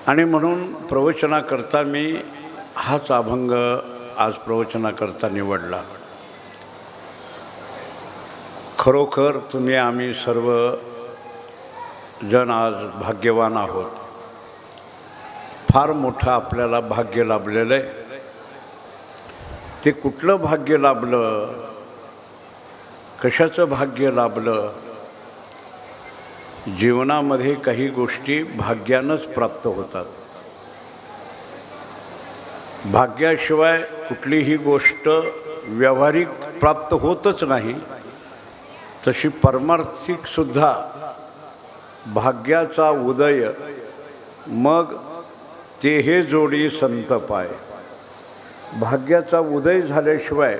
आणि म्हणून प्रवचनाकरता मी हाच अभंग आज प्रवचनाकरता निवडला। खरोखर तुम्ही आम्ही सर्व जण आज भाग्यवान आहोत। फार मोठं आपल्याला भाग्य लाभलेलं आहे। ते कुठलं भाग्य लाभलं, कशाचं भाग्य लाभलं? जीवनामध्ये काही गोष्टी भाग्यानंच प्राप्त होतात। भाग्याशिवाय कुठलीही गोष्ट व्यावहारिक प्राप्त होतच नाही। तशी परमार्थिक सुद्धा भाग्याचा उदय मग ते हे जोडी संत पाय। भाग्याचा उदय झाल्याशिवाय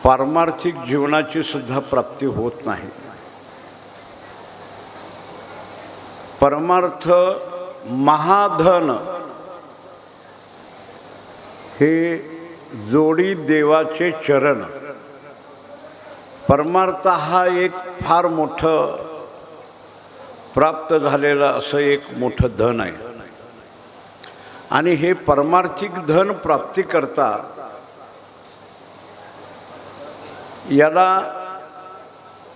पारमार्थिक जीवनाची सुद्धा प्राप्ती होत नाही। परमार्थ महाधन हे जोडी देवाचे चरण। परमार्थ हा एक फार मोठं प्राप्त झालेलं असं एक मोठं धन आहे। आणि हे परमार्थिक धन प्राप्ती करता याला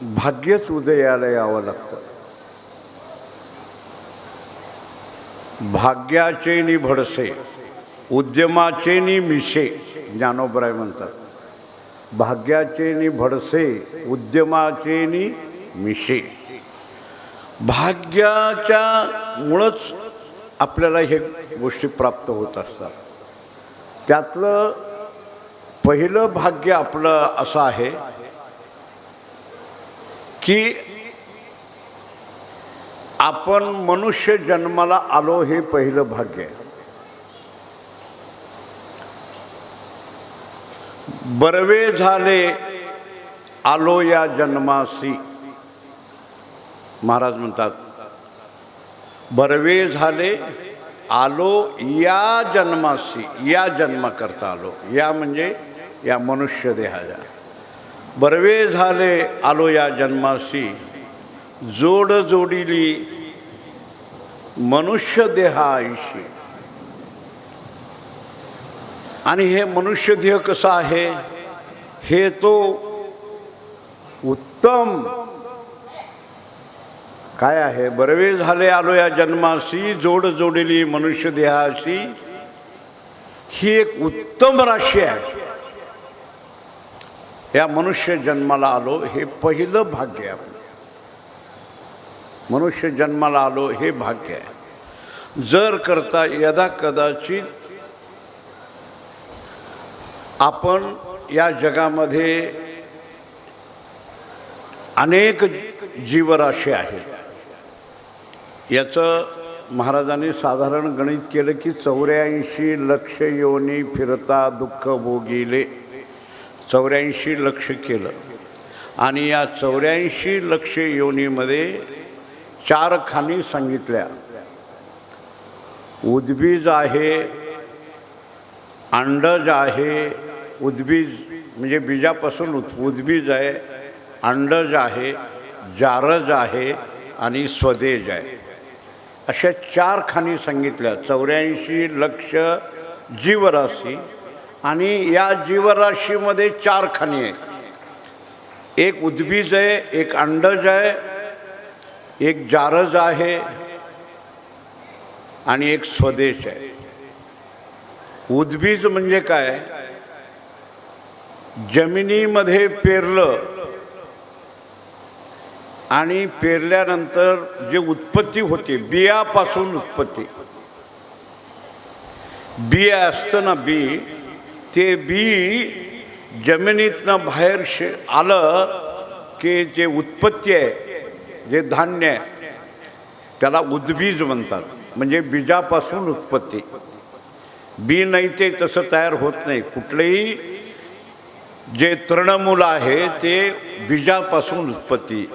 भाग्यच उदयाला यावं लागतं। भाग्याचे नि भडसे उद्यमाचे नि मिशे, ज्ञानोबराय म्हणतात। भाग्याचे नि भडसे उद्यमाचे नि मिशे। भाग्याच्या मुळंच आपल्याला हे गोष्टी प्राप्त होत असतात। त्यातलं पहिलं भाग्य आपलं असं आहे की आपण मनुष्य जन्माला आलो, हे पहिलं भाग्य आहे। बरवे झाले आलो या जन्मासी, महाराज म्हणतात बरवे झाले आलो या जन्मासी। या जन्माकरता आलो, या म्हणजे या मनुष्य देहाच्या। बरवे झाले आलो या जन्मासी, जोड जोडिली मनुष्य देहाईशी। आणि हे मनुष्य देह कसं आहे? हे तो उत्तम काय आहे? बरवे झाले आलो या जन्मासी, जोड जोडिली मनुष्य देहाशी। ही एक उत्तम राशी आहे। या मनुष्य जन्माला आलो हे पहिलं भाग्य आहे आपलं। मनुष्य जन्माला आलो हे भाग्य आहे। जर करता यदा कदाचित आपण या जगामध्ये अनेक जीवराशी आहेत। याचं महाराजांनी साधारण गणित केलं की 84 लक्ष योनी फिरता दुःख भोगिले। 84 लक्ष केलं आणि या 84 लक्ष योनीमध्ये 4 खाणी सांगितल्या। उद्बीज आहे, अंडज आहे। उद्बीज म्हणजे बीजापासून उद्बीज आहे, अंडज आहे, जारज आहे आणि स्वदेज आहे। अशा 4 खाणी सांगितल्या। 84 लक्ष जीवराशी आणि या जीवराशीमध्ये 4 खाणी आहेत। एक उद्बीज आहे, एक अंडज आहे, एक जारज आहे आणि एक स्वदेश आहे। उद्बीज म्हणजे काय? जमिनीमध्ये पेरलं आणि पेरल्यानंतर जे उत्पत्ती होते, बियापासून उत्पत्ती। बिया असतं ना, बी, ते बी जमिनीतनं बाहेर आलं की जे उत्पत्ती आहे, जे धान्य आहे, त्याला उद्बीज म्हणतात। म्हणजे बीजापासून उत्पत्ती। बी नाही ते तसं तयार होत नाही। कुठलंही जे तृणमूल आहे ते बीजापासून उत्पत्ती,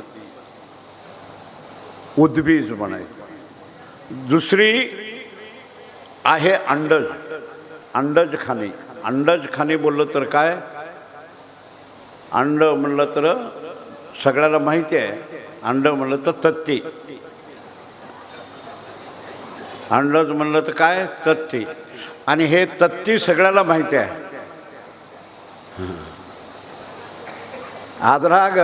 उद्बीज म्हणायचं। दुसरी आहे अंडज, अंडज खाणी। अंडज खाणी बोललं तर काय? अंड म्हणलं तर सगळ्याला माहिती आहे, अंड म्हणलं तर तत्ती। अंडज म्हणलं तर काय तत्ती, आणि हे तत्ती सगळ्याला माहिती आहे. ಅದ್ರಾಗ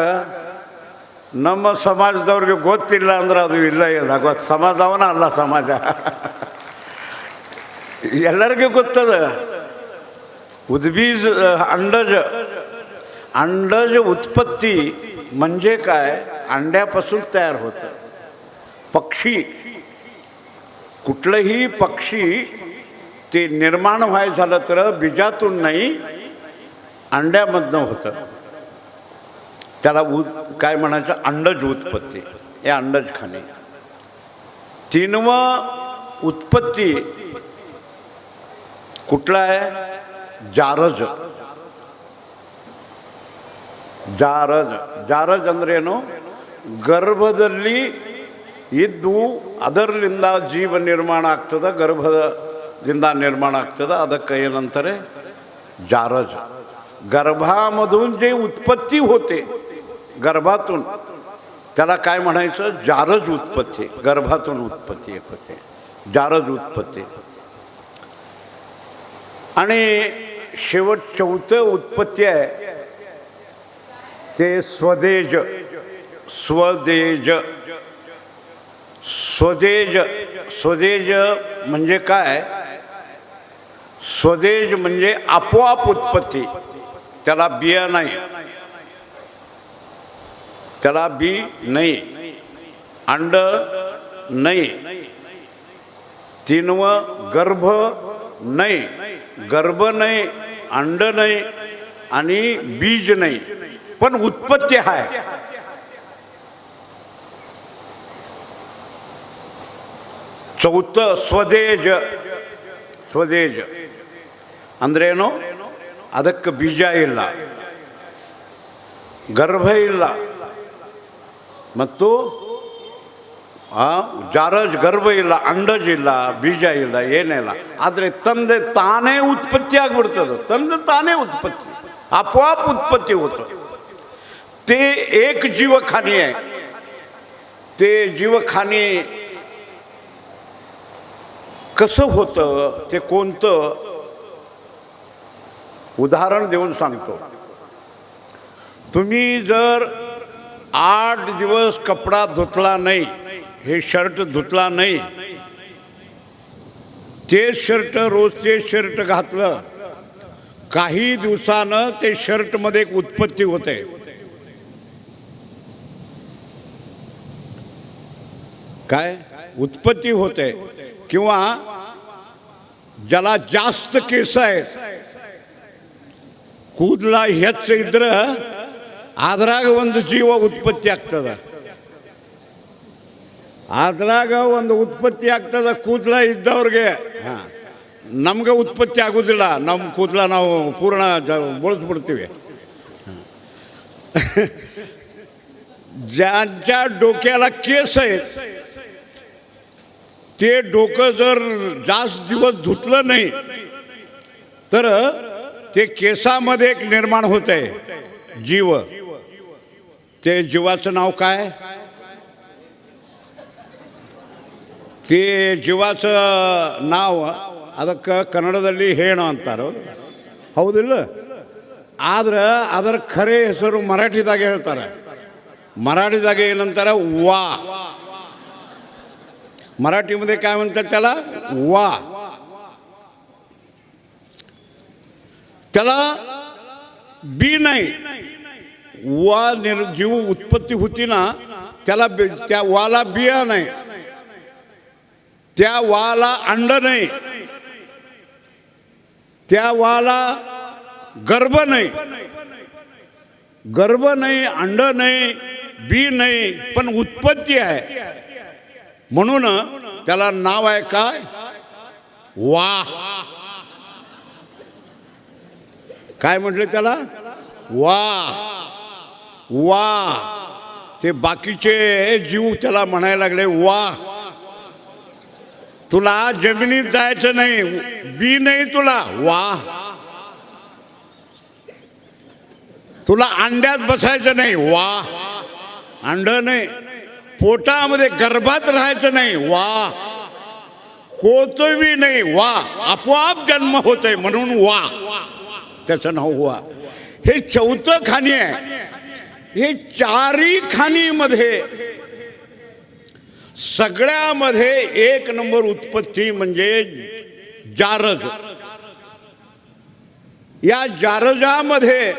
ನಮ್ಮ ಸಮಾಜದವ್ರಿಗೆ ಗೊತ್ತಿಲ್ಲ ಅಂದ್ರೆ ಅದು ಇಲ್ಲ ಇಲ್ಲ ಸಮಾಜವನ ಅಲ್ಲ ಸಮಾಜ. ಎಲ್ಲರಿಗೂ ಗೊತ್ತದ. उद्बीज अंडज उत्पत्ती म्हणजे काय, अंड्यापासून तयार होतं. पक्षी, कुठलंही पक्षी ते निर्माण व्हायचं झालं तर बीजातून नाही, अंड्यामधनं होतं. त्याला काय म्हणायचं, अंडज उत्पत्ती. हे अंडज खाणे. तीनवं उत्पत्ती कुठलं आहे, ಜಾರಜ. ಜಾರಜ ಜಾರಜ್ ಅಂದ್ರೇನು, ಗರ್ಭದಲ್ಲಿ ಇದ್ದು ಅದರಲ್ಲಿಂದ ಜೀವ ನಿರ್ಮಾಣ ಆಗ್ತದೆ, ಗರ್ಭದಿಂದ ನಿರ್ಮಾಣ ಆಗ್ತದೆ. ಅದಕ್ಕೆ ಏನಂತಾರೆ, ಜಾರಜ. गर्भामधून जे उत्पत्ती होते, गर्भातून, त्याला काय म्हणायचं, जारज उत्पत्ती. गर्भातून उत्पत्ती होते, जारज उत्पत्ती. आणि शेवट चौथं उत्पत्ती आहे ते स्वदेज. स्वदेज स्वदेज स्वदेज म्हणजे काय, स्वदेज म्हणजे आपोआप उत्पत्ती. त्याला बिया नाही, त्याला बी नाही, अंड नाही. तीनवं गर्भ नाही, गर्भ नाही, अंड नाही आणि बीज नाही, पण उत्पत्ती आहे. चौथं स्वदेज. ಸ್ವದೇಜ ಅಂದ್ರೇನು, ಅದಕ್ಕೆ ಬೀಜ ಇಲ್ಲ, ಗರ್ಭ ಇಲ್ಲ, ಮತ್ತು ಜಾರಜ್ ಗರ್ಭ ಇಲ್ಲ, ಅಂಡಜ್ ಇಲ್ಲ, ಬೀಜ ಇಲ್ಲ, ಏನಿಲ್ಲ. ಆದರೆ ತಂದೆ ತಾನೇ ಉತ್ಪತ್ತಿ ಆಗಿಬಿಡ್ತದೆ. ತಂದೆ ತಾನೇ उत्पत्ती, आपोआप उत्पत्ती होतं. ते एक जीवखानी आहे. ते जीवखानी कसं होतं, ते कोणतं, उदाहरण देऊन सांगतो. तुम्ही जर 8 दिवस कपडा धुतला नाही, हे शर्ट धुतला नाही, ते शर्ट रोज ते शर्ट घातलं, काही दिवसानं ते शर्टमध्ये एक उत्पत्ती होते. काय उत्पत्ती होते. किंवा ज्याला जास्त केस आहेत, ಕೂದಲ ಹೆಚ್ಚು ಇದ್ರೆ ಅದ್ರಾಗ ಒಂದು ಜೀವ ಉತ್ಪತ್ತಿ ಆಗ್ತದೆ. ಅದ್ರಾಗ ಒಂದು ಉತ್ಪತ್ತಿ ಆಗ್ತದೆ ಕೂದಲ ಇದ್ದವ್ರಿಗೆ. ನಮ್ಗೆ ಉತ್ಪತ್ತಿ ಆಗೋದಿಲ್ಲ, ನಮ್ಮ ಕೂದಲ ನಾವು ಪೂರ್ಣ ಬಳಸ್ಬಿಡ್ತೀವಿ. ज्यांच्या डोक्याला केस आहेत, ते डोकं जर जास्त दिवस धुतलं नाही तर ते केसामध्ये एक निर्माण होत आहे जीव. ते जीवाचं नाव काय, ते जीवाचं नाव ಅದಕ್ಕೆ ಕನ್ನಡದಲ್ಲಿ ಹೇಣು ಅಂತಾರೆ, ಹೌದಿಲ್ಲ? ಆದ್ರೆ ಅದರ ಖರೆ ಹೆಸರು ಮರಾಠಿದಾಗ ಹೇಳ್ತಾರೆ. मराठीದಾಗ ಏನಂತಾರೆ, वा. मराठीमध्ये काय म्हणतात त्याला, वा. त्याला बी नाही. वा जीव उत्पत्ती होती ना, त्याला त्या वाला बिया नाही, त्या वाला अंड नाही, त्या वाला गर्भ नाही. गर्भ नाही, अंड नाही, बी नाही, पण उत्पत्ती आहे. म्हणून त्याला नाव आहे काय, वा. काय म्हटलं त्याला, वा. वा. ते बाकीचे जीव त्याला म्हणायला लागले, वा तुला जमिनीत जायचं नाही, बी नाही तुला, वा. तुला अंड्यात बसायचं नाही, वा. अंड नाही. पोटामध्ये गर्भात राहायचं नाही, वा. होतोही नाही, वा आपोआप जन्म होतोय म्हणून वा, त्याचं नाव वा. हे चौथं खाणी आहे. हे चारही खाणीमध्ये सगळ्यामध्ये एक नंबर उत्पत्ती म्हणजे जारज. या जारजामध्ये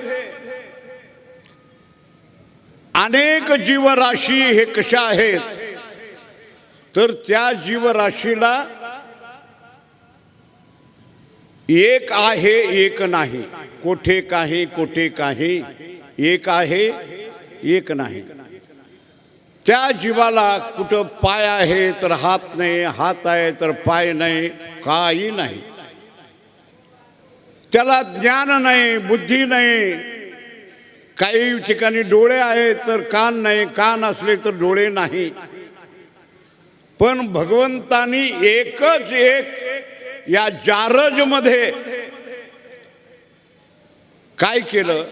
अनेक जीवराशी हे कशा आहेत, तर त्या जीवराशीला एक आहे एक नाही, कोठे काही कोठे काही, एक आहे एक नाही. त्या जीवाला कुठं पाय आहे तर हात नाही, हात आहे तर पाय नाही, काही नाही. त्याला ज्ञान नाही, बुद्धी नाही. काही ठिकाणी डोळे आहेत तर कान नाही, कान असले तर डोळे नाही. पण भगवंतानी एकच एक या जारजमध्ये काय केलं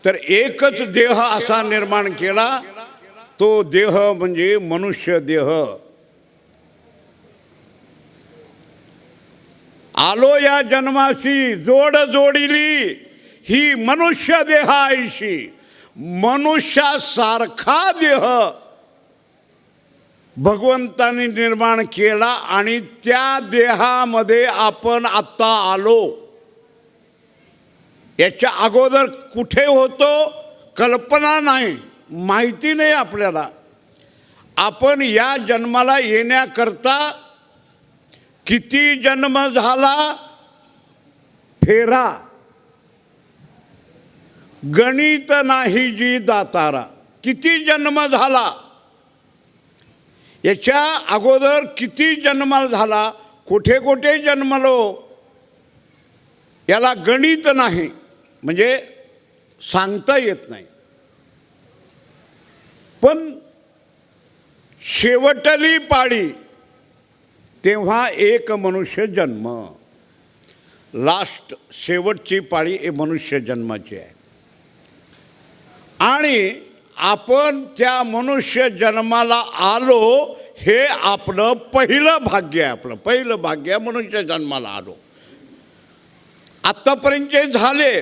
तर एकच देह असा निर्माण केला. तो देह म्हणजे मनुष्य देह. आलो या जन्मासी जोड जोडिली ही मनुष्य देहाईशी. मनुष्यासारखा देह भगवंतानी निर्माण केला आणि त्या देहामध्ये आपण आता आलो. याच्या अगोदर कुठे होतो कल्पना नाही, माहिती नाही आपल्याला. आपण या जन्माला येण्याकरता किती जन्म झाला फेरा, गणित नाही जी दातारा. किती जन्म झाला, याच्या अगोदर किती जन्म झाला, कुठे कुठे जन्मलो, याला गणित नाही, म्हणजे सांगता येत नाही. पण शेवटली पाळी तेव्हा एक मनुष्य जन्म. लास्ट शेवटची पाळी हे मनुष्य जन्माची आहे. आणि आपण त्या मनुष्य जन्माला आलो, हे आपलं पहिलं भाग्य आहे. आपलं पहिलं भाग्य आहे, मनुष्य जन्माला आलो. आत्तापर्यंत झाले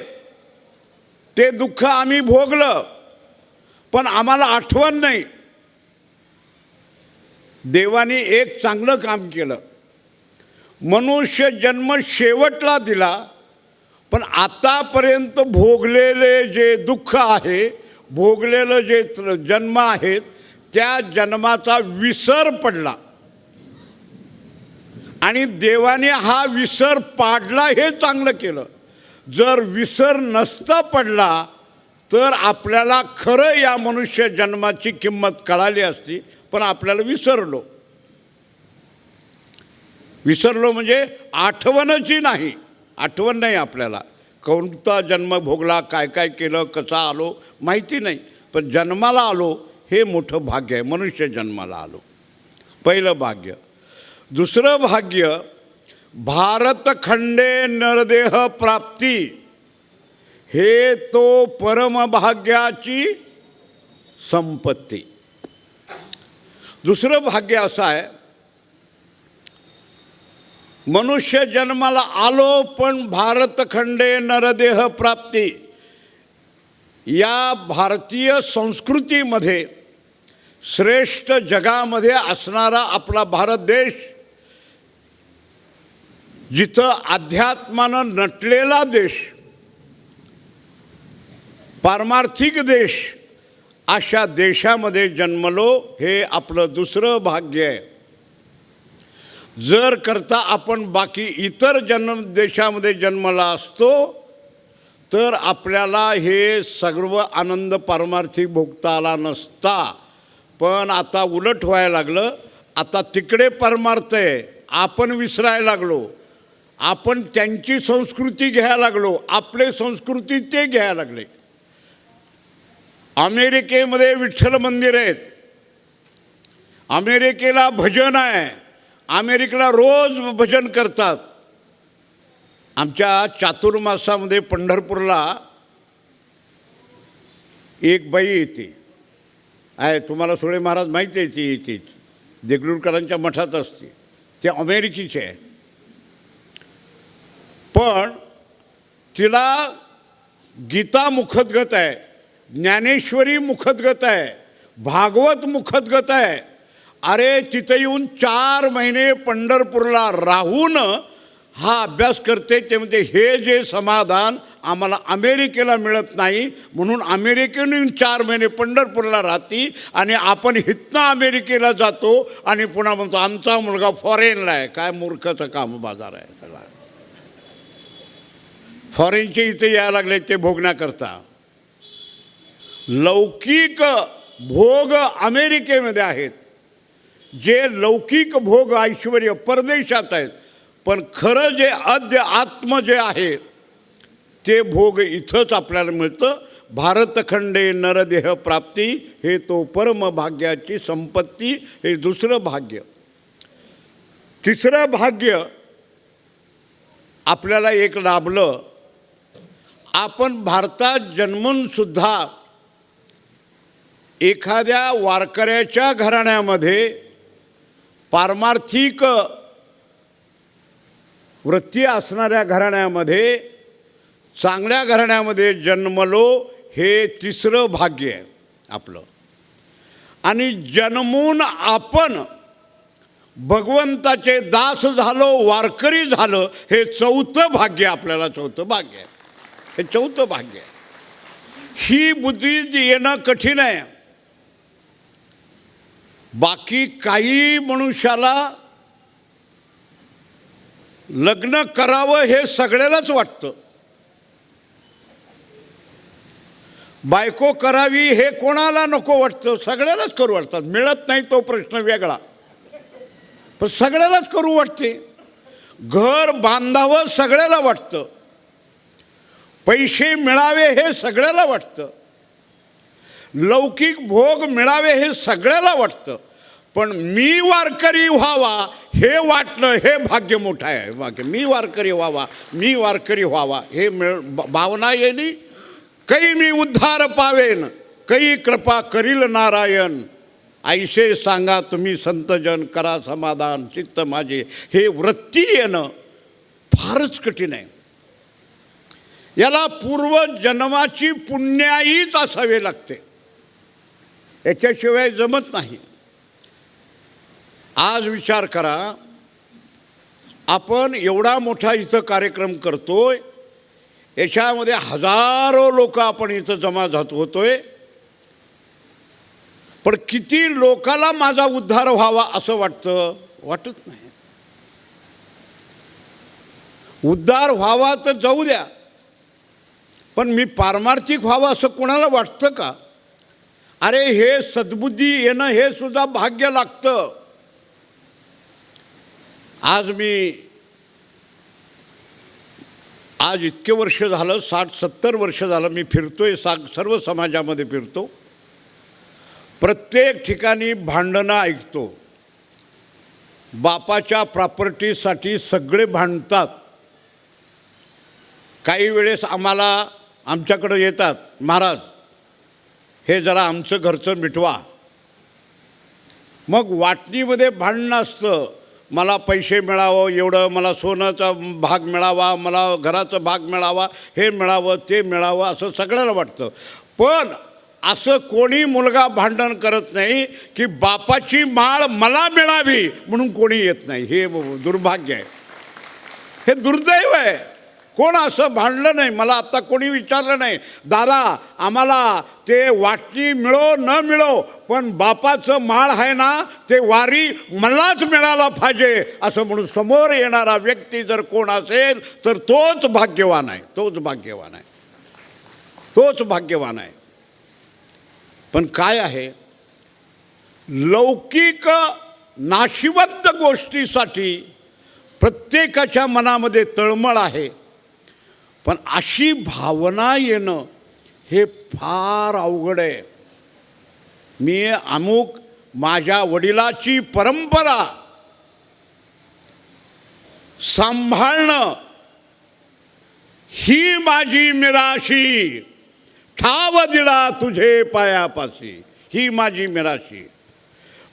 ते दुःख आम्ही भोगलं, पण आम्हाला आठवण नाही. देवाने एक चांगलं काम केलं, मनुष्य जन्म शेवटला दिला. पण आतापर्यंत भोगलेले जे दुःख आहे, भोगलेलं जे जन्म आहेत, त्या जन्माचा विसर पडला. आणि देवाने हा विसर पाडला, हे चांगलं केलं. जर विसर नसता पडला तर आपल्याला खरं या मनुष्य जन्माची किंमत कळाली असती. पण आपल्याला विसरलो म्हणजे आठवणची नाही. आठवण नाही आपल्याला, कोणता जन्म भोगला, काय काय केलं, कसा आलो माहिती नाही. पण जन्माला आलो हे मोठं भाग्य आहे. मनुष्य जन्माला आलो, पहिलं भाग्य. दुसरं भाग्य भारतखंडे नरदेह प्राप्ती. हे तो परमभाग्याची संपत्ती. दुसरं भाग्य असं आहे, मनुष्य जन्माला आलो पण भारतखंडे नरदेह प्राप्ती. या भारतीय संस्कृतीमध्ये श्रेष्ठ जगामध्ये असणारा आपला भारत देश, जिथं अध्यात्मानं नटलेला देश, पारमार्थिक देश, अशा देशामध्ये जन्मलो, हे आपलं दुसरं भाग्य आहे. जर करता आपण बाकी इतर देशामध्ये जन्मला असतो तर आपल्याला हे सर्व आनंद पारमार्थिक भोगता आला नसता. पण आता उलट व्हायला लागलं. आता तिकडे परमार्थ आहे, आपण विसरायला लागलो. आपण त्यांची संस्कृती घ्यायला लागलो, आपले संस्कृती ते घ्यायला लागले. अमेरिकेमध्ये विठ्ठल मंदिर आहेत, अमेरिकेला भजन आहे, अमेरिकेला रोज भजन करतात. आमच्या चातुर्मासामध्ये पंढरपूरला एक बाई येते आहे, तुम्हाला सुळे महाराज माहिती आहे, ती येते देगलूरकरांच्या मठात असते. ते अमेरिकेचे आहे, पण तिला गीता मुखद्गत आहे, ज्ञानेश्वरी मुखद्गत आहे, भागवत मुखद्गत आहे. अरे तिथे येऊन 4 महिने पंढरपूरला राहून हा अभ्यास करते. ते म्हणजे हे जे समाधान आम्हाला अमेरिकेला मिळत नाही, म्हणून अमेरिकेने येऊन 4 महिने पंढरपूरला राहती आणि आपण इथनं अमेरिकेला जातो आणि पुन्हा म्हणतो आमचा मुलगा फॉरेनला आहे. काय मूर्खाचं काम बाजार आहे त्याला. फॉरेनचे इथे यायला लागले ते भोगण्याकरता. लौकिक भोग अमेरिकेमध्ये आहेत, जे लौकिक भोग ऐश्वर्य परदेशात आहेत, पण खरं जे आत्म जे आहे ते भोग इथंच आपल्याला मिळतं. भारतखंडे नरदेह प्राप्ती हे तो परमभाग्याची संपत्ती, हे दुसरं भाग्य. तिसरं भाग्य आपल्याला एक लाभलं. आपण भारतात जन्मूनसुद्धा एखाद्या वारकऱ्याच्या घराण्यामध्ये पारमार्थिक वृत्ती असणाऱ्या घराण्यामध्ये, चांगल्या घराण्यामध्ये जन्मलो, हे तिसरं भाग्य आहे आपलं. आणि जन्मून आपण भगवंताचे दास झालो, वारकरी झालं, हे चौथं भाग्य आपल्याला, चौथं भाग्य आहे. हे चौथं भाग्य आहे. ही बुद्धी येणं कठीण आहे. बाकी काही मनुष्याला लग्न करावं हे सगळ्यालाच वाटतं, बायको करावी हे कोणाला नको वाटतं, सगळ्यालाच करू वाटतात. मिळत नाही तो प्रश्न वेगळा, पण सगळ्यालाच करू वाटते. घर बांधावं सगळ्याला वाटतं, पैसे मिळावे हे सगळ्याला वाटतं, लौकिक भोग मिळावे हे सगळ्याला वाटतं. पण मी वारकरी व्हावा हे वाटणं, हे भाग्य मोठं आहे. भाग्य मी वारकरी व्हावा, मी वारकरी व्हावा हे भावना येणी. काही मी उद्धार पावेन, काही कृपा करील नारायण, ऐसे सांगा तुम्ही संतजन, करा समाधान चित्त माझे. हे वृत्ती येणं फारच कठीण आहे. याला पूर्वजन्माची पुण्याईच असावे लागते, याच्याशिवाय जमत नाही. आज विचार करा, आपण एवढा मोठा इथं कार्यक्रम करतोय, याच्यामध्ये हजारो लोक आपण इथं जमा होतोय, पण किती लोकाला माझा उद्धार व्हावा असं वाटतं? वाटत नाही. उद्धार व्हावा तर जाऊ द्या, पण मी पारमार्थिक व्हावं असं कोणाला वाटतं का? अरे हे सद्बुद्धी येणं हे सुद्धा भाग्य लागतं. आज इतके वर्ष झालं, 60-70 वर्ष झालं मी फिरतोय, सर्व समाजामध्ये फिरतो, प्रत्येक ठिकाणी भांडणं ऐकतो. बापाच्या प्रॉपर्टीसाठी सगळे भांडतात. काही वेळेस आमच्याकडे येतात, महाराज हे जरा आमचं घरचं मिटवा. मग वाटणीमध्ये भांडणं असतं, मला पैसे मिळावं एवढं, मला सोन्याचा भाग मिळावा, मला घराचा भाग मिळावा, हे मिळावं ते मिळावं असं सगळ्याला वाटतं. पण असं कोणी मुलगा भांडण करत नाही की बापाची माळ मला मिळावी म्हणून कोणी येत नाही. हे दुर्भाग्य आहे, हे दुर्दैव आहे. कोण असं भांडलं नाही. मला आत्ता कोणी विचारलं नाही, दादा आम्हाला ते वाटणी मिळो न मिळो, पण बापाचं माळ आहे ना ते वारी मलाच मिळाला पाहिजे असं म्हणून समोर येणारा व्यक्ती जर कोण असेल तर तोच भाग्यवान आहे, तोच भाग्यवान आहे, तोच भाग्यवान आहे. पण काय आहे, लौकिक नाशिवंत गोष्टीसाठी प्रत्येकाच्या मनामध्ये तळमळ आहे, पण अशी भावना येणं हे फार अवघड आहे. मी अमुक माझ्या वडिलाची परंपरा सांभाळणं ही माझी मिराशी, ठाव दिला तुझे पायापाशी, ही माझी मिराशी.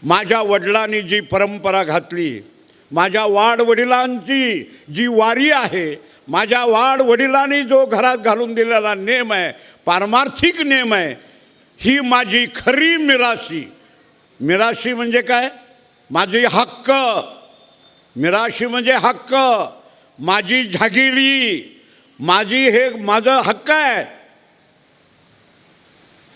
माझ्या वडिलांनी जी परंपरा घातली, माझ्या वाडवडिलांची जी वारी आहे, माझ्या वाडवडिलांनी जो घरात घालून दिलेला नेम आहे, पारमार्थिक नेम आहे, ही माझी खरी मिराशी. मिराशी म्हणजे काय? माझी हक्क. मिराशी म्हणजे हक्क, माझी झागिरी, माझी हे माझं हक्क आहे.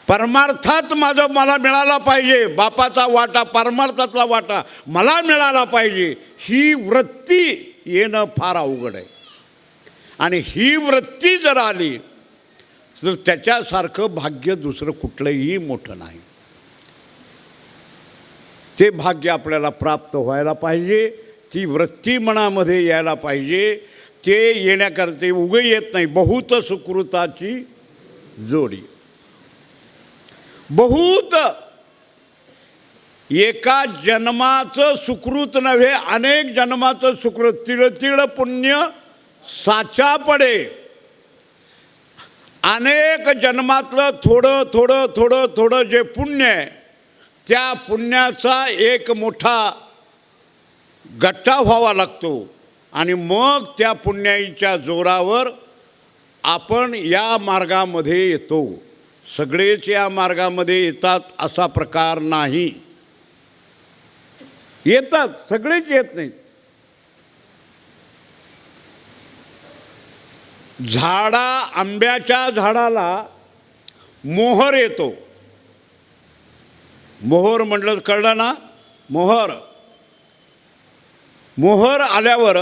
परमार्थात माझं मला मिळाला पाहिजे, बापाचा वाटा, परमार्थातला वाटा मला मिळाला पाहिजे. ही वृत्ती येणं फार अवघड आहे. आणि ही वृत्ती जर आली तर त्याच्यासारखं भाग्य दुसरं कुठलंही मोठं नाही. ते भाग्य आपल्याला प्राप्त व्हायला पाहिजे, ती वृत्ती मनामध्ये यायला पाहिजे. ते येण्याकरते उगे येत नाही. बहुत सुकृताची जोडी. बहुत एका जन्माचं सुकृत नव्हे, अनेक जन्माचं सुकृत. तिळ तिळ पुण्य साचा पडे. अनेक जन्मातलं थोडं थोडं थोडं थोडं जे पुण्य आहे, त्या पुण्याचा एक मोठा गट्टा व्हावा लागतो. आणि मग त्या पुण्याईच्या जोरावर आपण या मार्गामध्ये येतो. सगळेच या मार्गामध्ये येतात असा प्रकार नाही. येतात, सगळेच येत नाहीत. आंब्याच्या झाडाला मोहर येतो. मोहर म्हटलं कळलं ना? मोहर आल्यावर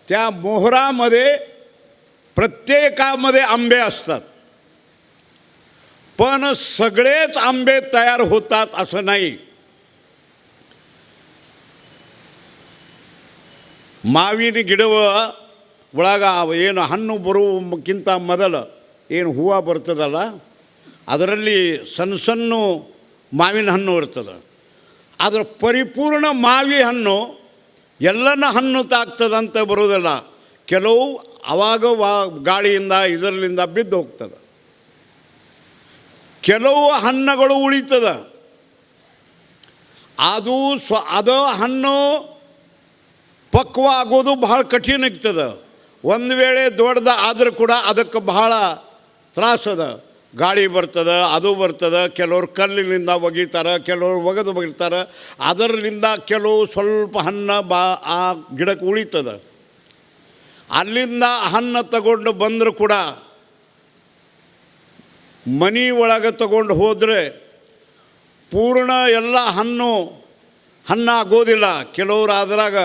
त्या मोहरामध्ये प्रत्येकामध्ये आंबे असतात. पण सगळेच आंबे तयार होतात असं नाही. ಮಾವಿನ ಗಿಡವ ಒಳಗ ಏನು ಹಣ್ಣು ಬರುವಕ್ಕಿಂತ ಮೊದಲು ಏನು ಹೂವು ಬರ್ತದಲ್ಲ, ಅದರಲ್ಲಿ ಸಣ್ಣ ಸಣ್ಣ ಮಾವಿನ ಹಣ್ಣು ಇರ್ತದೆ. ಅದರ ಪರಿಪೂರ್ಣ ಮಾವಿ ಹಣ್ಣು ಎಲ್ಲನ ಹಣ್ಣು ತಾಗ್ತದಂತ ಬರೋದಿಲ್ಲ. ಕೆಲವು ಆವಾಗ ಗಾಳಿಯಿಂದ ಇದರಲ್ಲಿಂದ ಬಿದ್ದು ಹೋಗ್ತದೆ. ಕೆಲವು ಹಣ್ಣುಗಳು ಉಳಿತದೆ. ಅದು ಹಣ್ಣು ಪಕ್ವ ಆಗೋದು ಬಹಳ ಕಠಿಣ ಆಗ್ತದೆ. ಒಂದು ವೇಳೆ ದೊಡ್ಡದ ಆದರೂ ಕೂಡ ಅದಕ್ಕೆ ಬಹಳ ತ್ರಾಸದ. ಗಾಳಿ ಬರ್ತದೆ, ಅದು ಬರ್ತದೆ. ಕೆಲವರು ಕಲ್ಲಿನಿಂದ ಒಗಿತಾರೆ, ಕೆಲವರು ಒಗೆದು ಒಗಿತಾರೆ. ಅದರಿಂದ ಕೆಲವು ಸ್ವಲ್ಪ ಹಣ್ಣು ಆ ಗಿಡಕ್ಕೆ ಉಳಿತದೆ. ಅಲ್ಲಿಂದ ಹಣ್ಣು ತಗೊಂಡು ಬಂದರೂ ಕೂಡ ಮನೆ ಒಳಗೆ ತಗೊಂಡು ಹೋದರೆ ಪೂರ್ಣ ಎಲ್ಲ ಹಣ್ಣಾಗೋದಿಲ್ಲ. ಕೆಲವರು ಅದ್ರಾಗ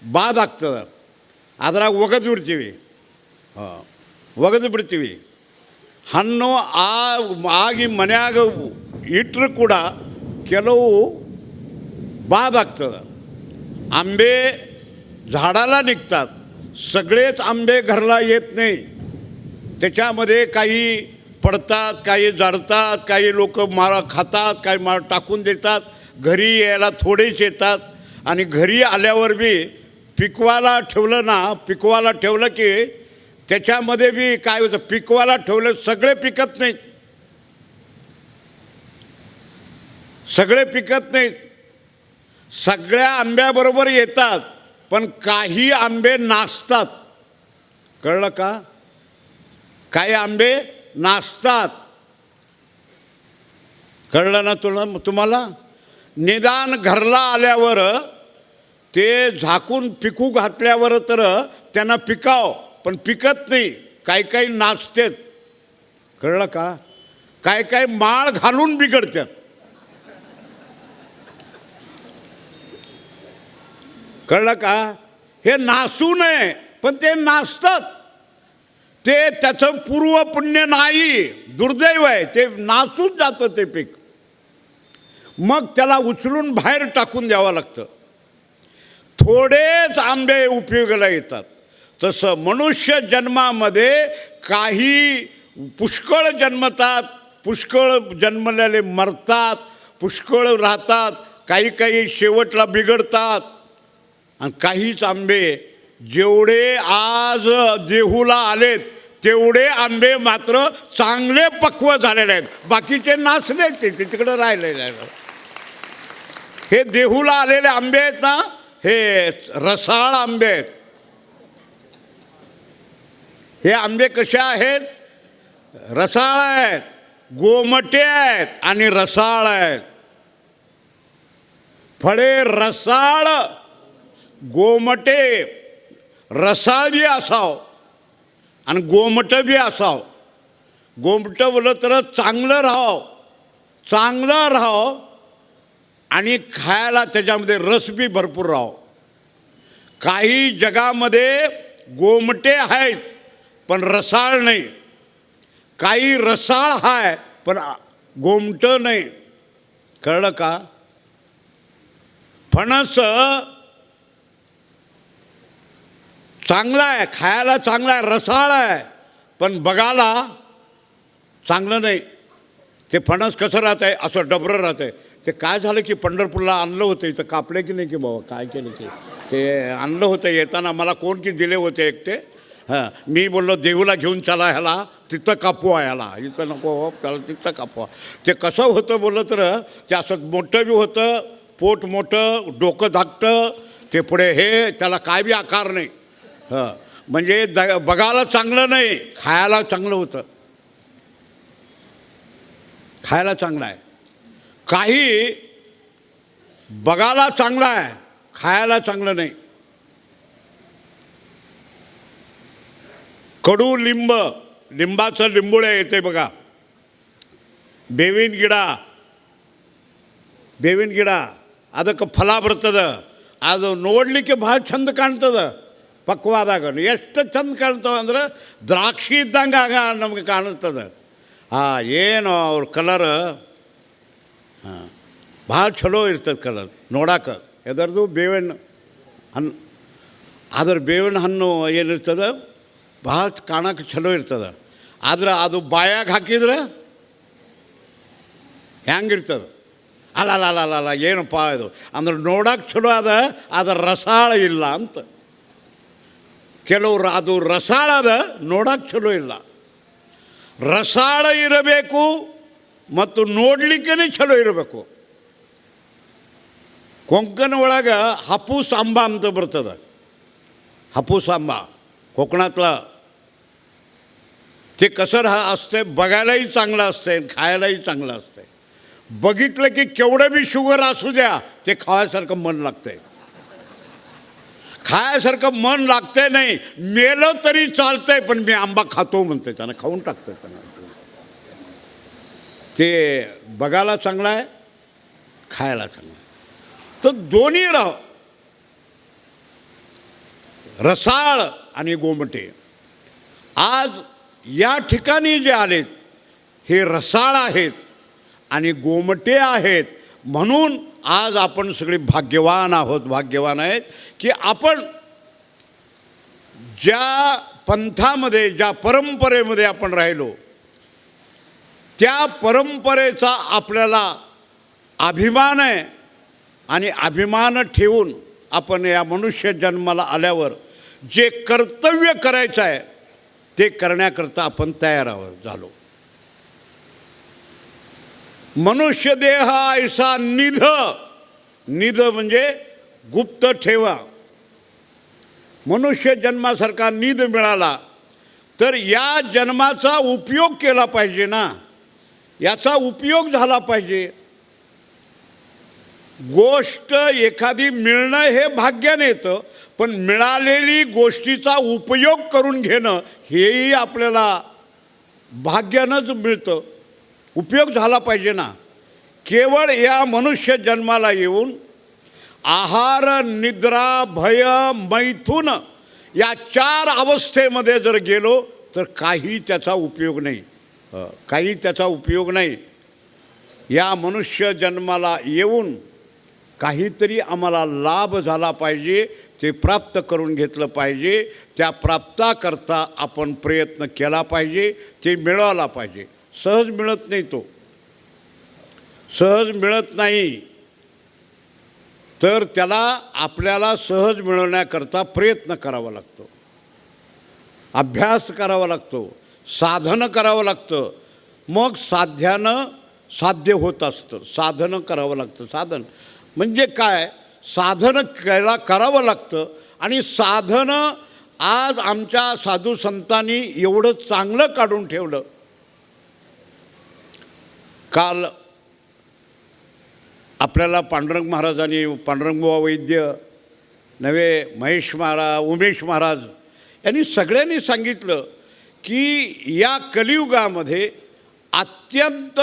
ಬಾದಾಗ್ತದೆ. ಅದ್ರಾಗ ಒಗೆದು ಬಿಡ್ತೀವಿ. ಹಣ್ಣು ಆಗಿ ಮನ್ಯಾಗ ಇಟ್ಟರೂ ಕೂಡ ಕೆಲವು बादागतं. आंबे झाडाला निघतात, सगळेच आंबे घरला येत नाही. त्याच्यामध्ये काही पडतात, काही जळतात, काही लोक खातात, काही टाकून देतात. घरी यायला थोडेच येतात. आणि घरी आल्यावर बी पिकवाला ठेवलं की त्याच्यामध्ये बी काय होतं, पिकवाला ठेवलं सगळे पिकत नाहीत. सगळ्या आंब्याबरोबर येतात, पण काही आंबे नासतात. कळलं का? काही आंबे नासतात. कळलं ना तुम्हाला? निदान घरला आल्यावर ते झाकून पिकू घातल्यावर तर त्यांना पिकाव, पण पिकत नाही. काही नाचतात. कळलं का? काही माळ घालून बिघडतात. कळलं का? हे नासू नये, पण ते नाचतात. ते त्याचं पूर्व पुण्य नाही, दुर्दैव आहे. ते नासून जातं ते पीक. मग त्याला उचलून बाहेर टाकून द्यावं लागतं. थोडेच आंबे उपयोगाला येतात. तसं मनुष्य जन्मामध्ये काही पुष्कळ जन्मतात, पुष्कळ जन्मलेले मरतात, पुष्कळ राहतात, काही शेवटला बिघडतात. आणि काहीच आंबे जेवढे आज देहूला आलेत तेवढे आंबे मात्र चांगले पक्व झालेले आहेत. बाकीचे नासले, ते तिकडे राहिलेले आहेत. हे देहूला आलेले आंबे आहेत ना, हे रसाळ आंबे आहेत. हे आंबे कसे आहेत? रसाळ आहेत, गोमटे आहेत आणि रसाळ आहेत. फळे रसाळ, गोमटे, रसाळ बी असाव आणि गोमट बी असाव. गोमट बोललं तर चांगलं राहाव, चांगलं राहाव आणि खायला त्याच्यामध्ये रस बी भरपूर राहाव. काही जगामध्ये गोमटे आहेत पण रसाळ नाही, काही रसाळ आहे पण गोमट नाही. कळलं का? फणस चांगला आहे, खायला चांगला आहे, रसाळ आहे, पण बघायला चांगलं नाही. ते फणस कसं राहत आहे? असं डबरं राहत आहे. ते काय झालं की पंढरपूरला आणलं होतं, इथं कापले की नाही की बाबा काय केलं की ते आणलं होतं येताना मला कोण की दिले होते एकटे. हां, मी बोललो देऊला घेऊन चला ह्याला, तिथं कापवा ह्याला, इथं नको त्याला तिथं कापवा. ते कसं होतं बोललं तर ते असं मोठं बी होतं, पोट मोठं, डोकं धाकटं, ते पुढे हे त्याला काय बी आकार नाही. हां, म्हणजे बघायला चांगलं नाही, खायला चांगलं होतं. खायला चांगलं आहे. काही बघायला चांगलं आहे, खायला चांगलं नाही. कडू लिंब, लिंबाचं लिंबुळे येते बघा. ಬೇವಿನ ಗಿಡ ಅದಕ್ಕೆ ಫಲ ಬರ್ತದೆ. ಅದು ನೋಡಲಿಕ್ಕೆ ಭಾಳ ಚಂದ ಕಾಣ್ತದೆ ಪಕ್ವಾದಾಗ. ಎಷ್ಟು ಚಂದ ಕಾಣ್ತವೆ ಅಂದ್ರೆ ದ್ರಾಕ್ಷಿ ಇದ್ದಂಗೆ ಆಗ ನಮಗೆ ಕಾಣಿಸ್ತದೆ. ಏನು ಅವ್ರ ಕಲರ್ ಭಾಳ ಚಲೋ ಇರ್ತದೆ ಕಲರ್ ನೋಡಕ್ಕೆ. ಎದರದು ಬೇವಿನ ಹಣ್ಣು, ಅದ್ರ ಬೇವಿನ ಹಣ್ಣು ಏನಿರ್ತದೆ ಭಾಳ ಕಾಣಕ್ಕೆ ಚಲೋ ಇರ್ತದೆ. ಆದ್ರೆ ಅದು ಬಾಯಾಗ ಹಾಕಿದ್ರೆ ಹೆಂಗಿರ್ತದೆ? ಅಲ್ಲ ಏನಪ್ಪ ಇದು ಅಂದ್ರೆ ನೋಡಕ್ಕೆ ಚಲೋ ಅದ, ಅದರ ರಸಾಳ ಇಲ್ಲ ಅಂತ. ಕೆಲವರು ಅದು ರಸಾಳ ಅದ, ನೋಡಕ್ಕೆ ಚಲೋ ಇಲ್ಲ. ರಸಾಳ ಇರಬೇಕು ಮತ್ತು ನೋಡಲಿಕ್ಕೇ ಚಲೋ ಇರಬೇಕು. ಕೊಂಕಣ ಒಳಗೆ हापूस आंबा ಅಂತ ಬರ್ತದೆ. हापूस आंबा कोकणातला. ते कसं असते, बघायलाही चांगलं असते, खायलाही चांगलं असते. बघितलं की केवढं बी शुगर असू द्या, ते खायसारखं मन लागतंय. खायसारखं मन लागतंय नाही, मेलं तरी चालतंय, पण मी आंबा खातो म्हणते, त्यानं खाऊन टाकतं. त्यांना ते बघायला चांगलं आहे, खायला चांगलं आहे. तर दोन्ही राह, रसाळ आणि गोमटे. आज या ठिकाणी जे आलेत हे रसाळ आहेत आणि गोमटे आहेत. म्हणून आज आपण सगळे भाग्यवान आहोत, भाग्यवान आहेत की आपण ज्या पंथामध्ये, ज्या परंपरेमध्ये आपण राहिलो, त्या परंपरेचा आपल्याला अभिमान आहे. आणि अभिमान ठेवून आपण या मनुष्य जन्माला आल्यावर जे कर्तव्य करायचं आहे ते करण्याकरता आपण तयार झालो. मनुष्य देह ऐसा निध, निध म्हणजे गुप्त ठेवा. मनुष्य जन्मासारखा निध मिळाला तर या जन्माचा उपयोग केला पाहिजे ना, याचा उपयोग झाला पाहिजे. गोष्ट एखादी मिळणं हे भाग्याने येतं, पण मिळालेली गोष्टीचा उपयोग करून घेणं हेही आपल्याला भाग्यानंच मिळतं. उपयोग झाला पाहिजे ना. केवळ या मनुष्य जन्माला येऊन आहार, निद्रा, भय, मैथुन या 4 अवस्थेमध्ये जर गेलो तर काही त्याचा उपयोग नाही, काही त्याचा उपयोग नाही. या मनुष्य जन्माला येऊन काहीतरी आम्हाला लाभ झाला पाहिजे, ते प्राप्त करून घेतलं पाहिजे. त्या प्राप्ताकरता आपण प्रयत्न केला पाहिजे, ते मिळवायला पाहिजे. सहज मिळत नाही, तो सहज मिळत नाही. तर त्याला आपल्याला सहज मिळवण्याकरता प्रयत्न करावा लागतो, अभ्यास करावा लागतो, साधन करावं लागतं. मग साध्यानं साध्य होत असतं. साधन करावं लागतं. साधन म्हणजे काय? साधन करावं लागतं. आणि साधनं आज आमच्या साधू संतांनी एवढं चांगलं काढून ठेवलं. काल आपल्याला पांडुरंग महाराजांनी, पांडुरंगबुवा वैद्य, नवे महेश महाराज, उमेश महाराज यांनी सगळ्यांनी सांगितलं की या कलियुगामध्ये अत्यंत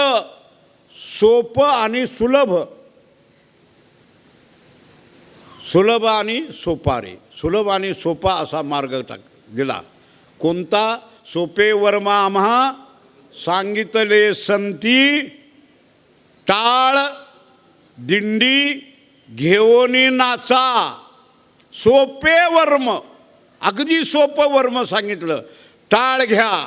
सोपं आणि सुलभ आणि सोपा असा मार्ग दिला. कोणता? सोपे वर्मा आम्हा सांगितले संती, टाळ दिंडी घेऊनी नाचा. सोपे वर्म, अगदी सोपं वर्म सांगितलं. टाळ घ्या,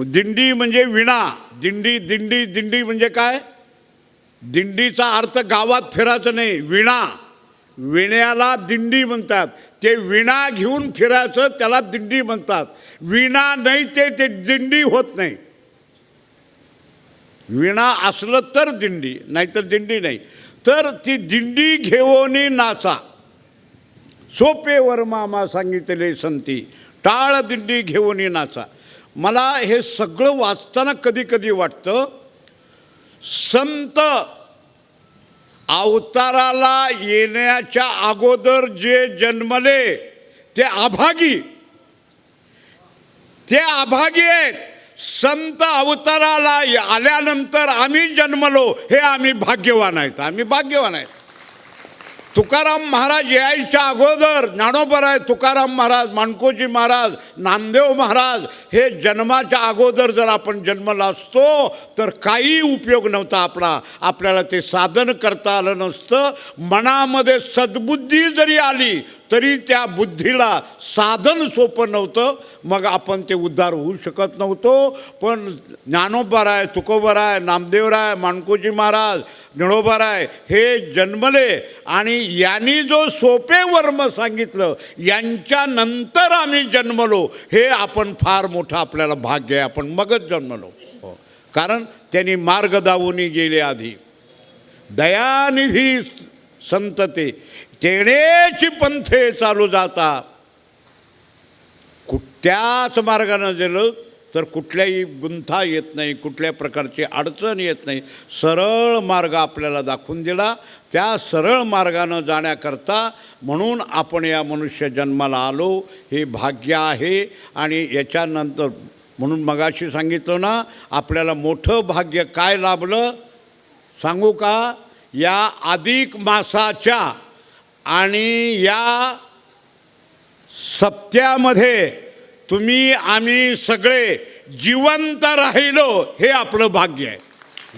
दिंडी म्हणजे विणा. दिंडी म्हणजे काय? दिंडीचा अर्थ गावात फिरायचं नाही, विणा. विण्याला दिंडी म्हणतात. ते विणा घेऊन फिरायचं त्याला दिंडी म्हणतात. विणा नाही ते दिंडी होत नाही. विणा असलं तर दिंडी, नाहीतर दिंडी नाही. तर ती दिंडी घेऊनी नाचा. सोपे वर्मा सांगितले संती, टाळ दिंडी घेऊनी नाचा. मला हे सगळं वाचताना कधी कधी वाटतं, संत अवताराला येण्याच्या अगोदर जे जन्मले ते अभागी आहेत. संत अवताराला आल्यानंतर आम्ही जन्मलो हे आम्ही भाग्यवान आहेत. तुकाराम महाराज यायच्या अगोदर ज्ञानोबराय, तुकाराम महाराज, माणकोजी महाराज, नामदेव महाराज हे जन्माच्या अगोदर जर आपण जन्मला असतो तर काही उपयोग नव्हता आपल्याला ते साधन करता आलं नसतं. मनामध्ये सद्बुद्धी जरी आली तरी त्या बुद्धीला साधन सोपं नव्हतं. मग आपण ते उद्धार होऊ शकत नव्हतो. पण ज्ञानोबराय, तुकोबराय, नामदेवराय, माणकोजी महाराज, ज्ञानोबराय हे जन्मले आणि यांनी जो सोपे वर्म सांगितलं, यांच्या नंतर आम्ही जन्मलो हे आपण फार मोठं आपल्याला भाग्य आहे. आपण मगच जन्मलो. कारण त्यांनी मार्ग दावून गेले आधी. दयानिधी संतते तेणेची पंथे चालू जाता. त्याच मार्गानं गेलं तर कुठल्याही गुंथा येत नाही, कुठल्या प्रकारची अडचण येत नाही. सरळ मार्ग आपल्याला दाखवून दिला. त्या सरळ मार्गानं जाण्याकरता म्हणून आपण या मनुष्य जन्माला आलो, हे भाग्य आहे. आणि याच्यानंतर म्हणून मगाशी सांगितलं ना, आपल्याला मोठं भाग्य काय लाभलं सांगू का? या अधिक मासाच्या आणि या सप्त्यामध्ये आम्ही सगळे जिवंत राहिलो हे आपलं भाग्य आहे.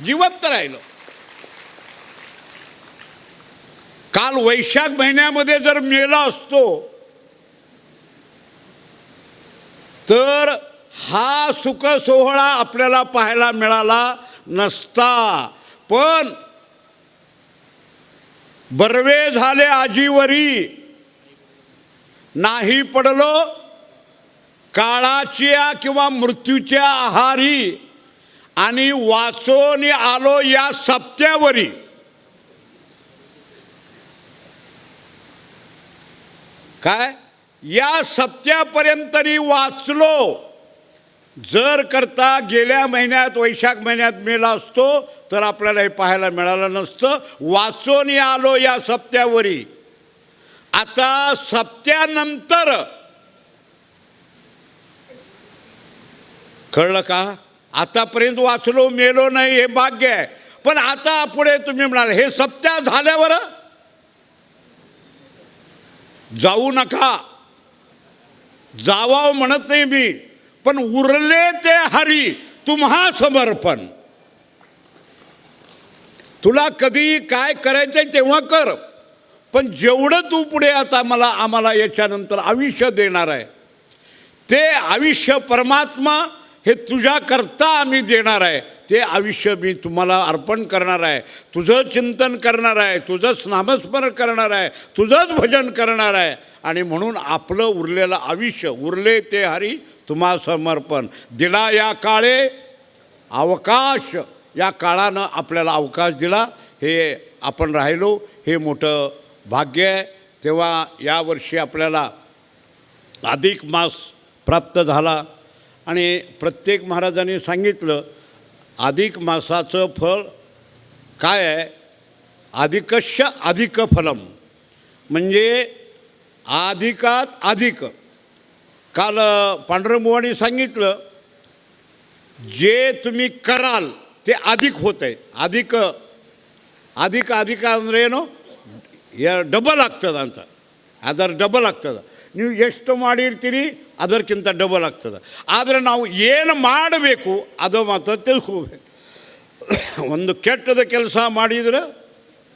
जिवंत राहिलो. काल वैशाख महिन्यामध्ये जर मेला असतो तर हा सुख सोहळा आपल्याला पाहायला मिळाला नसता. पण बर्वे झाले आजीवरी, नाही पडलो काळाच्या किंवा मृत्यूच्या आहारी, आणि वाचून आलो या सप्त्यावरी. काय या सप्त्यापर्यंत वाचलो. जर करता गेल्या महिन्यात वैशाख महिन्यात मेला असतो तर आपल्याला हे पाहायला मिळालं नसतं. वाचून आलो या सप्त्यावरी. आता सप्त्यानंतर कळलं का? आतापर्यंत वाचलो, मेलो नाही हे भाग्य आहे. पण आता पुढे तुम्ही म्हणाल हे सप्त्या झाल्यावर जाऊ नका. जावावं म्हणत नाही मी, पण उरले ते हरी तुम्हा समर्पण. तुला कधी काय करायचंय तेव्हा कर, पण जेवढं तू पुढे आता आम्हाला याच्यानंतर आयुष्य देणार आहे ते आयुष्य परमात्मा हे तुझ्याकरता आम्ही देणार आहे. ते आयुष्य मी तुम्हाला अर्पण करणार आहे. तुझं चिंतन करणार आहे, तुझंच नामस्मरण करणार आहे, तुझंच भजन करणार आहे. आणि म्हणून आपलं उरलेलं आयुष्य, उरले ते हरी तुम्हा समर्पण. दिला या काळे अवकाश, या काळानं आपल्याला अवकाश दिला. हे आपण राहिलो हे मोठं भाग्य आहे. तेव्हा यावर्षी आपल्याला अधिक मास प्राप्त झाला आणि प्रत्येक महाराजांनी सांगितलं अधिक मासाचं फळ काय आहे, अधिकस्य अधिक फलम, म्हणजे अधिकात अधिक. काल पांडुरंगबुवांनी सांगितलं जे तुम्ही कराल ते अधिक होत आहे. अधिक अधिक अधिक ಅಂದರೆ ಏನು, ಡಬಲ್ ಆಗ್ತದೆ ಅಂತ. ಅದರ ಡಬಲ್ ಆಗ್ತದೆ. ನೀವು ಎಷ್ಟು ಮಾಡಿರ್ತೀರಿ ಅದಕ್ಕಿಂತ ಡಬಲ್ ಆಗ್ತದೆ. ಆದರೆ ನಾವು ಏನು ಮಾಡಬೇಕು ಅದು ಮಾತ್ರ ತಿಳ್ಕೋಬೇಕು. ಒಂದು ಕೆಟ್ಟದ ಕೆಲಸ ಮಾಡಿದರೆ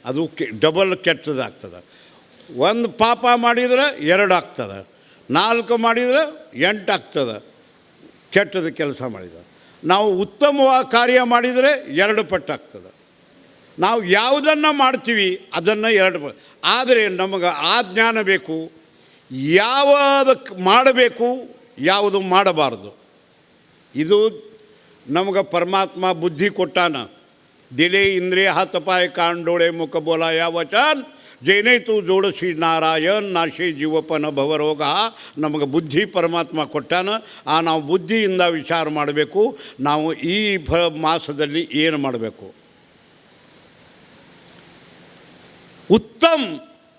ಅದು ಡಬಲ್ ಕೆಟ್ಟದಾಗ್ತದೆ. ಒಂದು ಪಾಪ ಮಾಡಿದರೆ 2 ಆಗ್ತದೆ, 4 ಮಾಡಿದರೆ 8 ಆಗ್ತದೆ. ಕೆಟ್ಟದ ಕೆಲಸ ಮಾಡಿದರೆ ನಾವು ಉತ್ತಮವಾದ ಕಾರ್ಯ ಮಾಡಿದರೆ 2 ಪಟ್ಟು ಆಗ್ತದೆ. ನಾವು ಯಾವುದನ್ನು ಮಾಡ್ತೀವಿ ಅದನ್ನು 2 ಪಟ್ಟು. ಆದರೆ ನಮಗೆ ಆ ಜ್ಞಾನ ಬೇಕು, ಯಾವುದಕ್ಕೆ ಮಾಡಬೇಕು ಯಾವುದು ಮಾಡಬಾರ್ದು. ಇದು ನಮಗೆ ಪರಮಾತ್ಮ ಬುದ್ಧಿ ಕೊಟ್ಟಾನ. ದಿಲೆ ಇಂದ್ರಿಯ ಹಾತ ಪಾಯ ಕಾನ್ ಡೋಳೆ ಮುಖ ಬೋಲ ಯಾವಚನ್ ಜೇನೇ ತು ಜೋಡಿಸಿ ನಾರಾಯಣ್ ನಾಶಿ ಜೀವಪನ ಭವರೋಗ. ನಮಗೆ ಬುದ್ಧಿ ಪರಮಾತ್ಮ ಕೊಟ್ಟಾನ. ನಾವು ಬುದ್ಧಿಯಿಂದ ವಿಚಾರ ಮಾಡಬೇಕು. ನಾವು ಈ ಮಾಸದಲ್ಲಿ ಏನು ಮಾಡಬೇಕು. ಉತ್ತಮ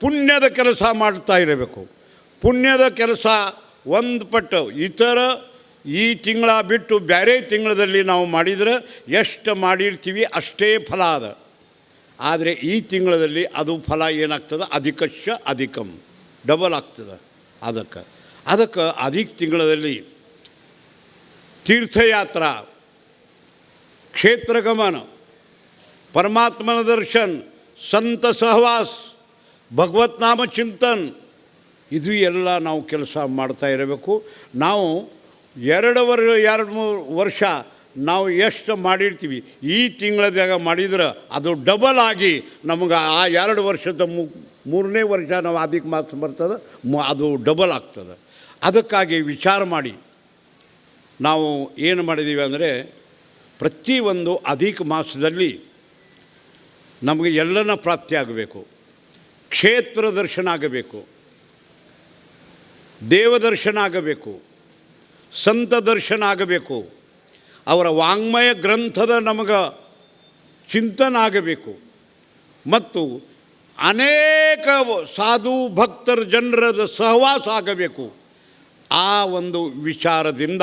ಪುಣ್ಯದ ಕೆಲಸ ಮಾಡ್ತಾ ಇರಬೇಕು. ಪುಣ್ಯದ ಕೆಲಸ ಒಂದು ಪಟ್ಟು ಇತರ ಈ ತಿಂಗಳ ಬಿಟ್ಟು ಬೇರೆ ತಿಂಗಳಲ್ಲಿ ನಾವು ಮಾಡಿದರೆ ಎಷ್ಟು ಮಾಡಿರ್ತೀವಿ ಅಷ್ಟೇ ಫಲ ಅದ. ಆದರೆ ಈ ತಿಂಗಳಲ್ಲಿ ಅದು ಫಲ ಏನಾಗ್ತದೆ, ಅಧಿಕಶ್ಯ ಅಧಿಕಂ, ಡಬಲ್ ಆಗ್ತದೆ. ಅದಕ್ಕೆ ಅಧಿಕ ತಿಂಗಳಲ್ಲಿ ತೀರ್ಥಯಾತ್ರಾ, ಕ್ಷೇತ್ರಗಮನ, ಪರಮಾತ್ಮನ ದರ್ಶನ್, ಸಂತ ಸಹವಾಸ, ಭಗವತ್ ನಾಮ ಚಿಂತನ್, ಇದು ಎಲ್ಲ ನಾವು ಕೆಲಸ ಮಾಡ್ತಾ ಇರಬೇಕು. ನಾವು 2-3 ವರ್ಷ ನಾವು ಎಷ್ಟು ಮಾಡಿರ್ತೀವಿ ಈ ತಿಂಗಳದಾಗ ಮಾಡಿದ್ರೆ ಅದು ಡಬಲ್ ಆಗಿ ನಮಗೆ ಆ 2 ವರ್ಷದ 3ನೇ ವರ್ಷ ನಾವು ಅಧಿಕ ಮಾಸ ಬರ್ತದೆ, ಅದು ಡಬಲ್ ಆಗ್ತದೆ. ಅದಕ್ಕಾಗಿ ವಿಚಾರ ಮಾಡಿ ನಾವು ಏನು ಮಾಡಿದ್ದೀವಿ ಅಂದರೆ ಪ್ರತಿಯೊಂದು ಅಧಿಕ ಮಾಸದಲ್ಲಿ ನಮಗೆ ಎಲ್ಲನ ಪ್ರಾಪ್ತಿ ಆಗಬೇಕು. ಕ್ಷೇತ್ರ ದರ್ಶನ ಆಗಬೇಕು, ದೇವದರ್ಶನ ಆಗಬೇಕು, ಸಂತ ದರ್ಶನ ಆಗಬೇಕು, ಅವರ ವಾಂಗ್ಮಯ ಗ್ರಂಥದ ನಮಗೆ ಚಿಂತನೆ ಆಗಬೇಕು, ಮತ್ತು ಅನೇಕ ಸಾಧು ಭಕ್ತರ ಜನರದ ಸಹವಾಸ ಆಗಬೇಕು. ಆ ಒಂದು ವಿಚಾರದಿಂದ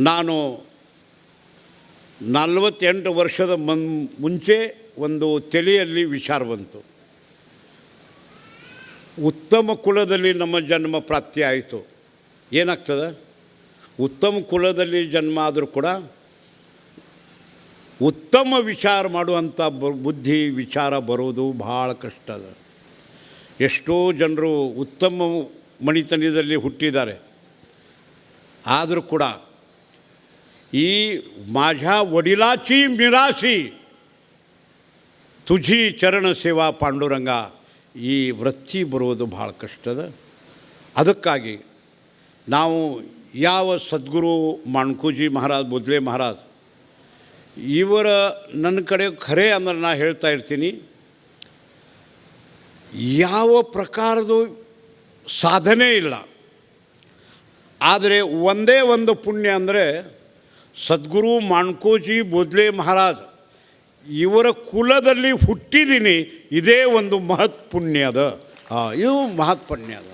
ನಾನು 48 ವರ್ಷದ ಮುಂಚೆ ಒಂದು ತಲೆಯಲ್ಲಿ ವಿಚಾರ ಬಂತು. ಉತ್ತಮ ಕುಲದಲ್ಲಿ ನಮ್ಮ ಜನ್ಮ ಪ್ರಾಪ್ತಿ ಆಯಿತು. ಏನಾಗ್ತದೆ, ಉತ್ತಮ ಕುಲದಲ್ಲಿ ಜನ್ಮ ಆದರೂ ಕೂಡ ಉತ್ತಮ ವಿಚಾರ ಮಾಡುವಂಥ ಬುದ್ಧಿ ವಿಚಾರ ಬರೋದು ಭಾಳ ಕಷ್ಟ ಅದ. ಎಷ್ಟೋ ಜನರು ಉತ್ತಮ ಮಣಿತನದಲ್ಲಿ ಹುಟ್ಟಿದ್ದಾರೆ, ಆದರೂ ಕೂಡ ಈ माझ्या वडिलाची मिरासी तुझी ಚರಣ ಸೇವಾ ಪಾಂಡುರಂಗ, ಈ ವೃತ್ತಿ ಬರುವುದು ಭಾಳ ಕಷ್ಟದ. ಅದಕ್ಕಾಗಿ ನಾವು ಯಾವ ಸದ್ಗುರು ಮಾಣ್ಕೂಜಿ ಮಹಾರಾಜ್, ಬುದ್ಲೆ ಮಹಾರಾಜ್ ಇವರ ನನ್ನ ಕಡೆ ಖರೆ ಅಂದ್ರೆ ನಾನು ಹೇಳ್ತಾ ಇರ್ತೀನಿ, ಯಾವ ಪ್ರಕಾರದ ಸಾಧನೆ ಇಲ್ಲ. ಆದರೆ ಒಂದೇ ಒಂದು ಪುಣ್ಯ ಅಂದರೆ ಸದ್ಗುರು ಮಾಣ್ಕೋಜಿ ಬೋದ್ಲೆ ಮಹಾರಾಜ್ ಇವರ ಕುಲದಲ್ಲಿ ಹುಟ್ಟಿದ್ದೀನಿ. ಇದೇ ಒಂದು ಮಹತ್ ಪುಣ್ಯದ, ಇದು ಮಹತ್ ಪುಣ್ಯದ.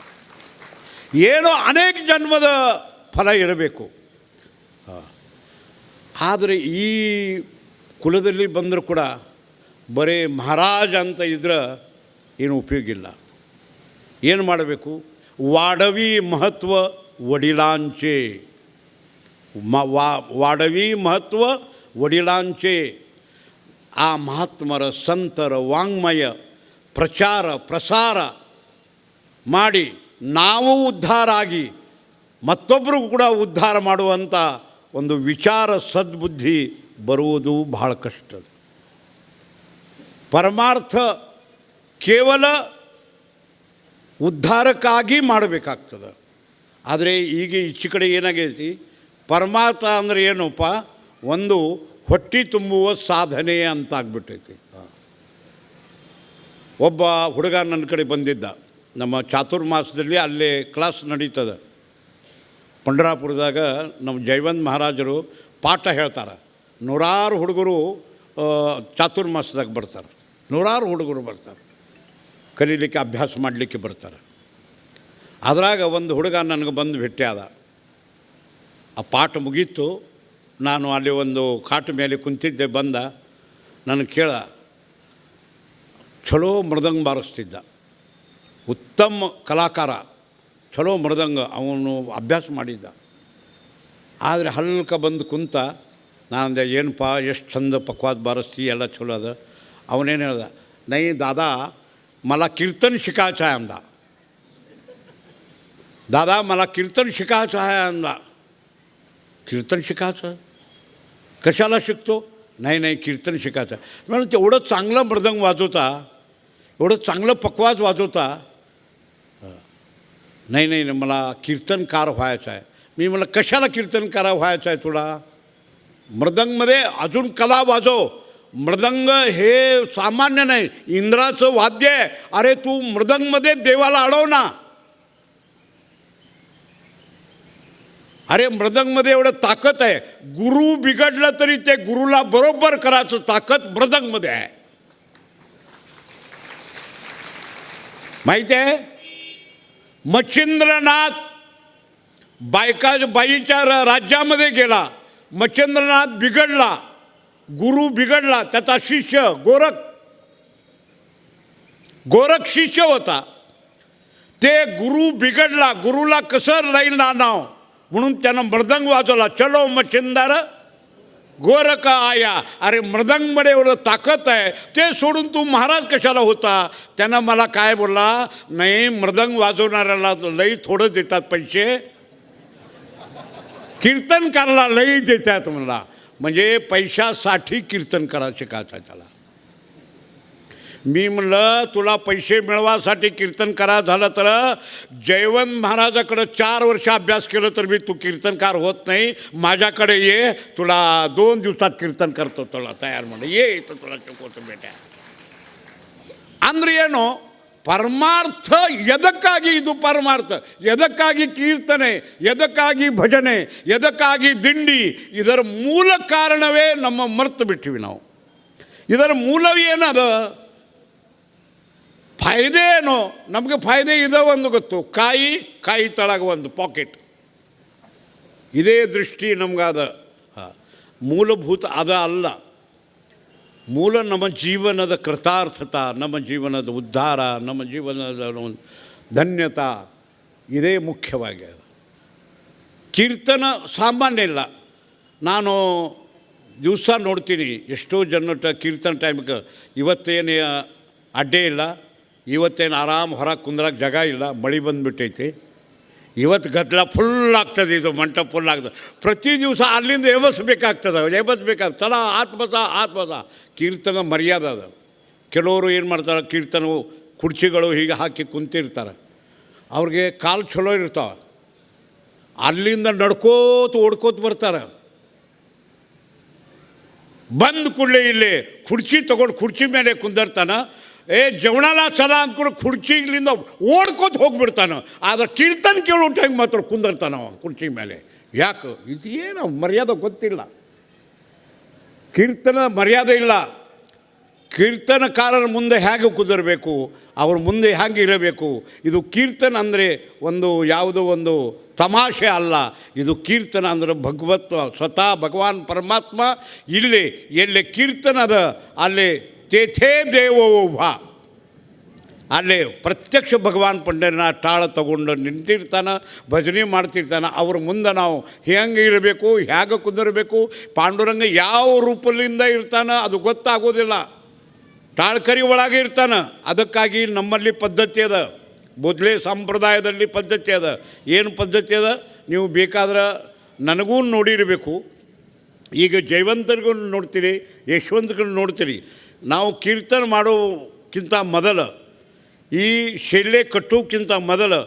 ಏನೋ ಅನೇಕ ಜನ್ಮದ ಫಲ ಇರಬೇಕು. ಆದರೆ ಈ ಕುಲದಲ್ಲಿ ಬಂದರೂ ಕೂಡ ಬರೀ ಮಹಾರಾಜ ಅಂತ ಇದ್ರೆ ಏನು ಉಪಯೋಗ ಇಲ್ಲ. ಏನು ಮಾಡಬೇಕು, ವಾಡವಿ ಮಹತ್ವ ವಡಿಲಾಂಚೆ, ವಾಡವಿ ಮಹತ್ವ ವಡಿಲಾಂಚೆ. ಆ ಮಹಾತ್ಮರ ಸಂತರ ವಾಂಗ್ಮಯ ಪ್ರಚಾರ ಪ್ರಸಾರ ಮಾಡಿ ನಾವು ಉದ್ಧಾರ ಆಗಿ ಮತ್ತೊಬ್ಬರಿಗೂ ಕೂಡ ಉದ್ಧಾರ ಮಾಡುವಂಥ ಒಂದು ವಿಚಾರ ಸದ್ಬುದ್ಧಿ ಬರುವುದು ಬಹಳ ಕಷ್ಟ. ಪರಮಾರ್ಥ ಕೇವಲ ಉದ್ಧಾರಕ್ಕಾಗಿ ಮಾಡಬೇಕಾಗ್ತದೆ. ಆದರೆ ಈಗ ಈಚೆ ಕಡೆ ಏನಾಗೈತಿ, ಪರಮಾರ್ಥ ಅಂದರೆ ಏನಪ್ಪ, ಒಂದು ಹೊಟ್ಟೆ ತುಂಬುವ ಸಾಧನೆ ಅಂತಾಗ್ಬಿಟ್ಟೈತಿ. ಒಬ್ಬ ಹುಡುಗ ನನ್ನ ಕಡೆ ಬಂದಿದ್ದ. ನಮ್ಮ ಚಾತುರ್ಮಾಸದಲ್ಲಿ ಅಲ್ಲೇ ಕ್ಲಾಸ್ ನಡೀತದೆ ಪಂಢರಾಪುರದಾಗ. ನಮ್ಮ ಜಯವಂತ ಮಹಾರಾಜರು ಪಾಠ ಹೇಳ್ತಾರೆ. ನೂರಾರು ಹುಡುಗರು ಚಾತುರ್ಮಾಸದಾಗ ಬರ್ತಾರೆ. ನೂರಾರು ಹುಡುಗರು ಬರ್ತಾರೆ ಕಲೀಲಿಕ್ಕೆ, ಅಭ್ಯಾಸ ಮಾಡಲಿಕ್ಕೆ ಬರ್ತಾರೆ. ಅದ್ರಾಗ ಒಂದು ಹುಡುಗ ನನಗೆ ಬಂದು ಭೇಟಿ ಆದ. ಆ ಪಾಠ ಮುಗೀತು, ನಾನು ಅಲ್ಲಿ ಒಂದು ಕಾಟ ಮೇಲೆ ಕುಂತಿದ್ದೆ. ಬಂದ ನನಗೆ ಕೇಳ, ಚಲೋ ಮೃದಂಗ ಬಾರಿಸ್ತಿದ್ದ, ಉತ್ತಮ ಕಲಾಕಾರ, ಚಲೋ ಮೃದಂಗ, ಅವನು ಅಭ್ಯಾಸ ಮಾಡಿದ್ದ. ಆದರೆ ಹಲ್ಕ ಬಂದು ಕುಂತ. ನಾನಂದೆ, ಏನಪ್ಪ ಎಷ್ಟು ಚಂದ ಪಕ್ವಾದ ಬಾರಿಸ್ತಿ, ಎಲ್ಲ ಚಲೋ ಅದ. ಅವನೇನು ಹೇಳ್ದ, ನೈ ದಾದಾ मला कीर्तन शिकायचं आहे अंदा. दादा मला कीर्तन शिकायचं आहे अंदा. कीर्तन शिकायचं? कशाला शिकतो? नाही नाही, कीर्तन शिकायचं. म्हणून तेवढं चांगलं मृदंग वाजवता, एवढं चांगलं पकवाज वाजवता. नाही नाही, मला कीर्तनकार व्हायचं आहे. मी म्हणलं, कशाला कीर्तनकार व्हायचं आहे तुला? मृदंगमध्ये अजून कला वाजव. मृदंग हे सामान्य नाही, इंद्राचं वाद्य आहे. अरे तू मृदंगमध्ये देवाला अडव ना. अरे मृदंगमध्ये एवढं ताकद आहे. गुरु बिघडलं तरी ते गुरुला बरोबर करायचं ताकद मृदंगमध्ये आहे. माहिती आहे? मच्छिंद्रनाथ बाईच्या राज्यामध्ये गेला. मच्छिंद्रनाथ बिघडला, गुरु बिघडला. त्याचा शिष्य गोरख शिष्य होता. ते गुरु बिघडला, गुरुला कसं राहील ना नाव, म्हणून त्यानं मृदंग वाजवला. चलो मच्छिंदर गोरख आया. अरे मृदंगमध्ये एवढं ताकद आहे, ते सोडून तू महाराज कशाला होता? त्यानं मला काय बोलला, नाही मृदंग वाजवणाऱ्याला लई थोडं देतात पैसे, कीर्तनकाराला लई देतात मला. म्हणजे पैशासाठी कीर्तन करा शिकायचं त्याला. मी म्हणलं, तुला पैसे मिळवासाठी कीर्तन करा झालं तर जयवंत महाराजाकडं 4 वर्ष अभ्यास केलं तर मी तू कीर्तनकार होत नाही. माझ्याकडे ये, तुला 2 दिवसात कीर्तन करतो, तुला तयार म्हणलं. ये इथं तुला शिकवतो ಬೇಟೆ. ಅಂದ್ರೆ ಏನು? ಪರಮಾರ್ಥ ಎದಕ್ಕಾಗಿ ಇದು ಪರಮಾರ್ಥ? ಎದಕ್ಕಾಗಿ ಕೀರ್ತನೆ, ಎದಕ್ಕಾಗಿ ಭಜನೆ, ಎದಕ್ಕಾಗಿ ದಿಂಡಿ? ಇದರ ಮೂಲ ಕಾರಣವೇ ನಮ್ಮ ಮರ್ತು ಬಿಟ್ಟಿವಿ ನಾವು. ಇದರ ಮೂಲವೇನದ? ಫಾಯ್ದೆ ಏನೋ? ನಮಗೆ ಫಾಯ್ದೆ ಇದೆ ಒಂದು ಗೊತ್ತು, ಕಾಯಿ ತಳಗ ಒಂದು ಪಾಕೆಟ್. ಇದೇ ದೃಷ್ಟಿ ನಮಗಾದ. ಮೂಲಭೂತ ಅದ ಅಲ್ಲ. ಮೂಲ ನಮ್ಮ ಜೀವನದ ಕೃತಾರ್ಥತ, ನಮ್ಮ ಜೀವನದ ಉದ್ಧಾರ, ನಮ್ಮ ಜೀವನದ ಧನ್ಯತಾ, ಇದೇ ಮುಖ್ಯವಾಗಿ. ಕೀರ್ತನ ಸಾಮಾನ್ಯ ಇಲ್ಲ. ನಾನು ದಿವಸ ನೋಡ್ತೀನಿ ಎಷ್ಟೋ ಜನ ಕೀರ್ತನ ಟೈಮ್ಗೆ ಇವತ್ತೇನು ಅಡ್ಡೆ ಇಲ್ಲ, ಇವತ್ತೇನು ಆರಾಮ್ ಹೊರಗೆ ಕುಂದ್ರಕ್ಕೆ ಜಾಗ ಇಲ್ಲ, ಮಳೆ ಬಂದುಬಿಟ್ಟೈತಿ. ಇವತ್ತು ಗದ್ದಲ ಫುಲ್ ಆಗ್ತದೆ, ಇದು ಮಂಟಪ ಫುಲ್ ಆಗ್ತದೆ. ಪ್ರತಿ ದಿವಸ ಅಲ್ಲಿಂದ ಎಬಸ್ಬೇಕಾಗ್ತದೆ. ತಡ ಆತ್ಮಸ ಕೀರ್ತನ ಮರ್ಯಾದೆ ಅದ. ಕೆಲವರು ಏನು ಮಾಡ್ತಾರೆ, ಕೀರ್ತನವು ಕುರ್ಚಿಗಳು ಹೀಗೆ ಹಾಕಿ ಕುಂತಿರ್ತಾರೆ. ಅವ್ರಿಗೆ ಕಾಲು ಚಲೋ ಇರ್ತಾವೆ, ಅಲ್ಲಿಂದ ಓಡ್ಕೋತ ಬರ್ತಾರೆ. ಬಂದು ಕೂಡಲೇ ಇಲ್ಲಿ ಕುರ್ಚಿ ತೊಗೊಂಡು ಕುರ್ಚಿ ಮೇಲೆ ಕುಂದಿರ್ತಾನೆ. ಜವಣಾಲ ಚಲ ಅಂದ್ಕೊಂಡು ಕುರ್ಚಿಗಳಿಂದ ಓಡ್ಕೋತ ಹೋಗ್ಬಿಡ್ತಾನೆ. ಆದರೆ ಕೀರ್ತನ ಕೇಳೋ ಟೈಮ್ ಮಾತ್ರ ಕುಂದಿರ್ತಾನೆ ಅವ ಕುರ್ಚಿ ಮೇಲೆ. ಯಾಕೆ? ಇದು ಏನು ಮರ್ಯಾದೆ ಗೊತ್ತಿಲ್ಲ. ಕೀರ್ತನ ಮರ್ಯಾದೆ ಇಲ್ಲ. ಕೀರ್ತನಕಾರರ ಮುಂದೆ ಹೇಗೆ ಕುದುರಬೇಕು, ಅವ್ರ ಮುಂದೆ ಹೇಗೆ ಇರಬೇಕು. ಇದು ಕೀರ್ತನ ಅಂದರೆ ಯಾವುದೋ ಒಂದು ತಮಾಷೆ ಅಲ್ಲ. ಇದು ಕೀರ್ತನ ಅಂದರೆ ಭಗವತ್ವ, ಸ್ವತಃ ಭಗವಾನ್ ಪರಮಾತ್ಮ ಎಲ್ಲಿ ಕೀರ್ತನದ ಅಲ್ಲಿ ತೇಥೇ ದೇವೋಭ, ಅಲ್ಲಿ ಪ್ರತ್ಯಕ್ಷ ಭಗವಾನ್ ಪಂಡರನ ಟಾಳ ತಗೊಂಡು ನಿಂತಿರ್ತಾನೆ, ಭಜನೆ ಮಾಡ್ತಿರ್ತಾನೆ. ಅವ್ರ ಮುಂದೆ ನಾವು ಹೆಂಗೆ ಇರಬೇಕು, ಹೇಗೆ ಕುಂದಿರಬೇಕು, ಪಾಂಡುರಂಗ ಯಾವ ರೂಪದಿಂದ ಇರ್ತಾನೆ ಅದು ಗೊತ್ತಾಗೋದಿಲ್ಲ. ತಾಳ್ಕರಿ ಒಳಗೆ ಇರ್ತಾನೆ. ಅದಕ್ಕಾಗಿ ನಮ್ಮಲ್ಲಿ ಪದ್ಧತಿ ಅದ, ಮೊದಲೇ ಸಂಪ್ರದಾಯದಲ್ಲಿ ಪದ್ಧತಿ ಅದ. ಏನು ಪದ್ಧತಿ ಅದ? ನೀವು ಬೇಕಾದ್ರೆ ನನಗೂ ನೋಡಿರಬೇಕು. ಈಗ ಜಯವಂತರಿಗೂ ನೋಡ್ತೀರಿ, ಯಶವಂತರಿಗೂ ನೋಡ್ತೀರಿ. ನಾವು ಕೀರ್ತನೆ ಮಾಡೋಕ್ಕಿಂತ ಮೊದಲು, ಈ ಶೈಲೆ ಕಟ್ಟೋಕ್ಕಿಂತ ಮೊದಲು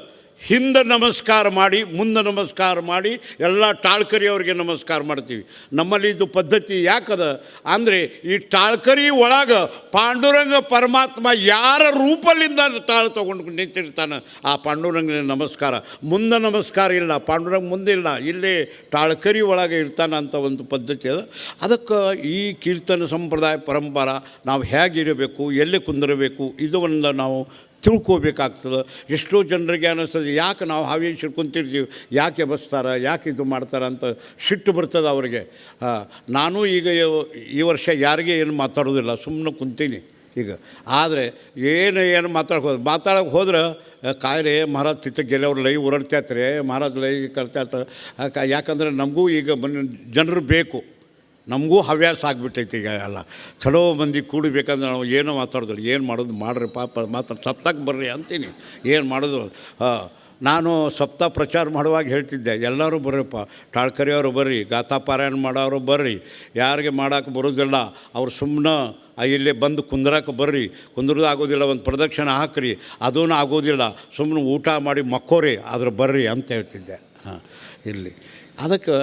ಹಿಂದೆ ನಮಸ್ಕಾರ ಮಾಡಿ ಮುಂದೆ ನಮಸ್ಕಾರ ಮಾಡಿ ಎಲ್ಲ ಟಾಳ್ಕರಿಯವ್ರಿಗೆ ನಮಸ್ಕಾರ ಮಾಡ್ತೀವಿ. ನಮ್ಮಲ್ಲಿ ಇದು ಪದ್ಧತಿ ಯಾಕದ ಅಂದರೆ ಈ ಟಾಳ್ಕರಿ ಒಳಗೆ ಪಾಂಡುರಂಗ ಪರಮಾತ್ಮ ಯಾರ ರೂಪಲ್ಲಿಂದ ತಾಳು ತೊಗೊಂಡು ನಿಂತಿರ್ತಾನೆ ಆ ಪಾಂಡುರಂಗನ ನಮಸ್ಕಾರ. ಮುಂದೆ ನಮಸ್ಕಾರ ಇಲ್ಲ, ಪಾಂಡುರಂಗ ಮುಂದೆ ಇಲ್ಲ, ಇಲ್ಲೇ ಟಾಳ್ಕರಿ ಒಳಗೆ ಇರ್ತಾನೆ ಅಂತ ಒಂದು ಪದ್ಧತಿ ಅದ. ಅದಕ್ಕೆ ಈ ಕೀರ್ತನ ಸಂಪ್ರದಾಯ ಪರಂಪರ ನಾವು ಹೇಗಿರಬೇಕು, ಎಲ್ಲಿ ಕುಂದಿರಬೇಕು ಇದನ್ನು ನಾವು ತಿಳ್ಕೋಬೇಕಾಗ್ತದೆ. ಎಷ್ಟೋ ಜನರಿಗೆ ಅನ್ನಿಸ್ತದೆ ಯಾಕೆ ನಾವು ಹಾವೇಶ್ ಕುಂತಿರ್ತೀವಿ, ಯಾಕೆ ಬಸ್ತಾರೆ, ಯಾಕೆ ಇದು ಮಾಡ್ತಾರೆ ಅಂತ ಸಿಟ್ಟು ಬರ್ತದೆ ಅವ್ರಿಗೆ. ನಾನು ಈಗ ಈ ವರ್ಷ ಯಾರಿಗೆ ಏನು ಮಾತಾಡೋದಿಲ್ಲ, ಸುಮ್ಮನೆ ಕುಂತೀನಿ ಈಗ. ಆದರೆ ಏನು ಮಾತಾಡೋಕೆ ಹೋದ್ರೆ ಕಾಯ್ರೆ ಮಹಾರಾಜ್ ತಿತ್ತ ಗೆಲ್ಲವ್ರು ಲೈ ಉರಡ್ತ್ಯಾತ್ರೆ, ಮಹಾರಾಜ್ ಲೈ ಕರ್ತ್ಯಾತ. ಯಾಕಂದರೆ ನಮಗೂ ಈಗ ಜನರು ಬೇಕು, ನಮಗೂ ಹವ್ಯಾಸ ಆಗಿಬಿಟ್ಟೈತಿ ಈಗ. ಎಲ್ಲ ಚಲೋ ಮಂದಿ ಕೂಡಬೇಕಂದ್ರೆ ನಾವು ಏನೋ ಮಾತಾಡೋದಿಲ್ಲ. ಏನು ಮಾಡೋದು ಮಾಡ್ರಿ ಪಾಪ, ಸಪ್ತಾಹಕ್ಕೆ ಬರ್ರಿ ಅಂತೀನಿ. ಏನು ಮಾಡೋದು? ನಾನು ಸಪ್ತಾಹ ಪ್ರಚಾರ ಮಾಡುವಾಗ ಹೇಳ್ತಿದ್ದೆ, ಎಲ್ಲರೂ ಬರ್ರಿಪ್ಪ, ಟಾಳ್ಕರಿಯವರು ಬರ್ರಿ, ಗಾಥಾ ಪಾರಾಯಣ ಮಾಡೋರು ಬರ್ರಿ, ಯಾರಿಗೆ ಮಾಡೋಕೆ ಬರೋದಿಲ್ಲ ಅವ್ರು ಸುಮ್ಮನೆ ಇಲ್ಲೇ ಬಂದು ಕುಂದ್ರಕ್ಕೆ ಬರ್ರಿ, ಕುಂದ್ರದು ಆಗೋದಿಲ್ಲ ಒಂದು ಪ್ರದಕ್ಷಿಣೆ ಹಾಕ್ರಿ, ಅದೂ ಆಗೋದಿಲ್ಲ, ಸುಮ್ಮನೆ ಊಟ ಮಾಡಿ ಮಕ್ಕೋರಿ ಆದ್ರೆ ಬರ್ರಿ ಅಂತ ಹೇಳ್ತಿದ್ದೆ. ಇಲ್ಲಿ ಅದಕ್ಕೆ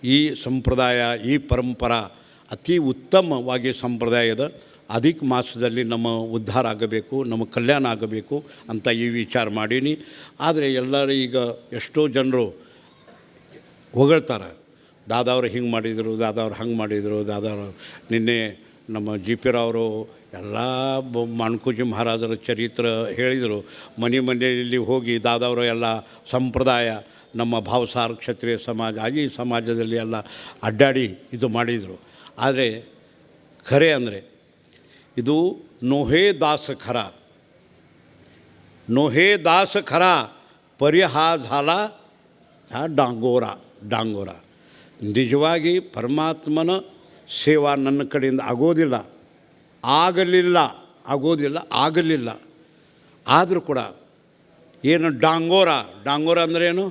ಈ ಸಂಪ್ರದಾಯ, ಈ ಪರಂಪರ ಅತಿ ಉತ್ತಮವಾಗಿ ಸಂಪ್ರದಾಯದ ಅಧಿಕ ಮಾಸದಲ್ಲಿ ನಮ್ಮ ಉದ್ಧಾರ ಆಗಬೇಕು, ನಮ್ಮ ಕಲ್ಯಾಣ ಆಗಬೇಕು ಅಂತ ಈ ವಿಚಾರ ಮಾಡೀನಿ. ಆದರೆ ಎಲ್ಲರೂ ಈಗ ಎಷ್ಟೋ ಜನರು ಹೊಗಳ್ತಾರೆ, ದಾದಾವ್ರು ಹಿಂಗೆ ಮಾಡಿದರು, ದಾದಾವ್ರು ಹಂಗೆ ಮಾಡಿದರು, ದಾದಾವ್ರು ನಿನ್ನೆ ನಮ್ಮ ಜಿ ಪಿ ರಾವರು ಎಲ್ಲ ಮಾಣ್ಕೂಜಿ ಮಹಾರಾಜರ ಚರಿತ್ರೆ ಹೇಳಿದರು. ಮನೆಯಲ್ಲಿ ಹೋಗಿ ದಾದಾವರು ಎಲ್ಲ ಸಂಪ್ರದಾಯ ನಮ್ಮ ಭಾವಸಾರ ಕ್ಷತ್ರಿಯ ಸಮಾಜ ಈ ಸಮಾಜದಲ್ಲಿ ಎಲ್ಲ ಅಡ್ಡಾಡಿ ಇದು ಮಾಡಿದರು. ಆದರೆ ಖರೆ ಅಂದರೆ ಇದು ನೋಹೇ ದಾಸ ಖರ, ನೋಹೇ ದಾಸ ಖರ ಪರಿಹಾ झाला ಡಾಂಗೋರ. ನಿಜವಾಗಿ ಪರಮಾತ್ಮನ ಸೇವಾ ನನ್ನ ಕಡೆಯಿಂದ ಆಗಲಿಲ್ಲ. ಆದರೂ ಕೂಡ ಏನು ಡಾಂಗೋರ ಅಂದ್ರೆ ಏನು?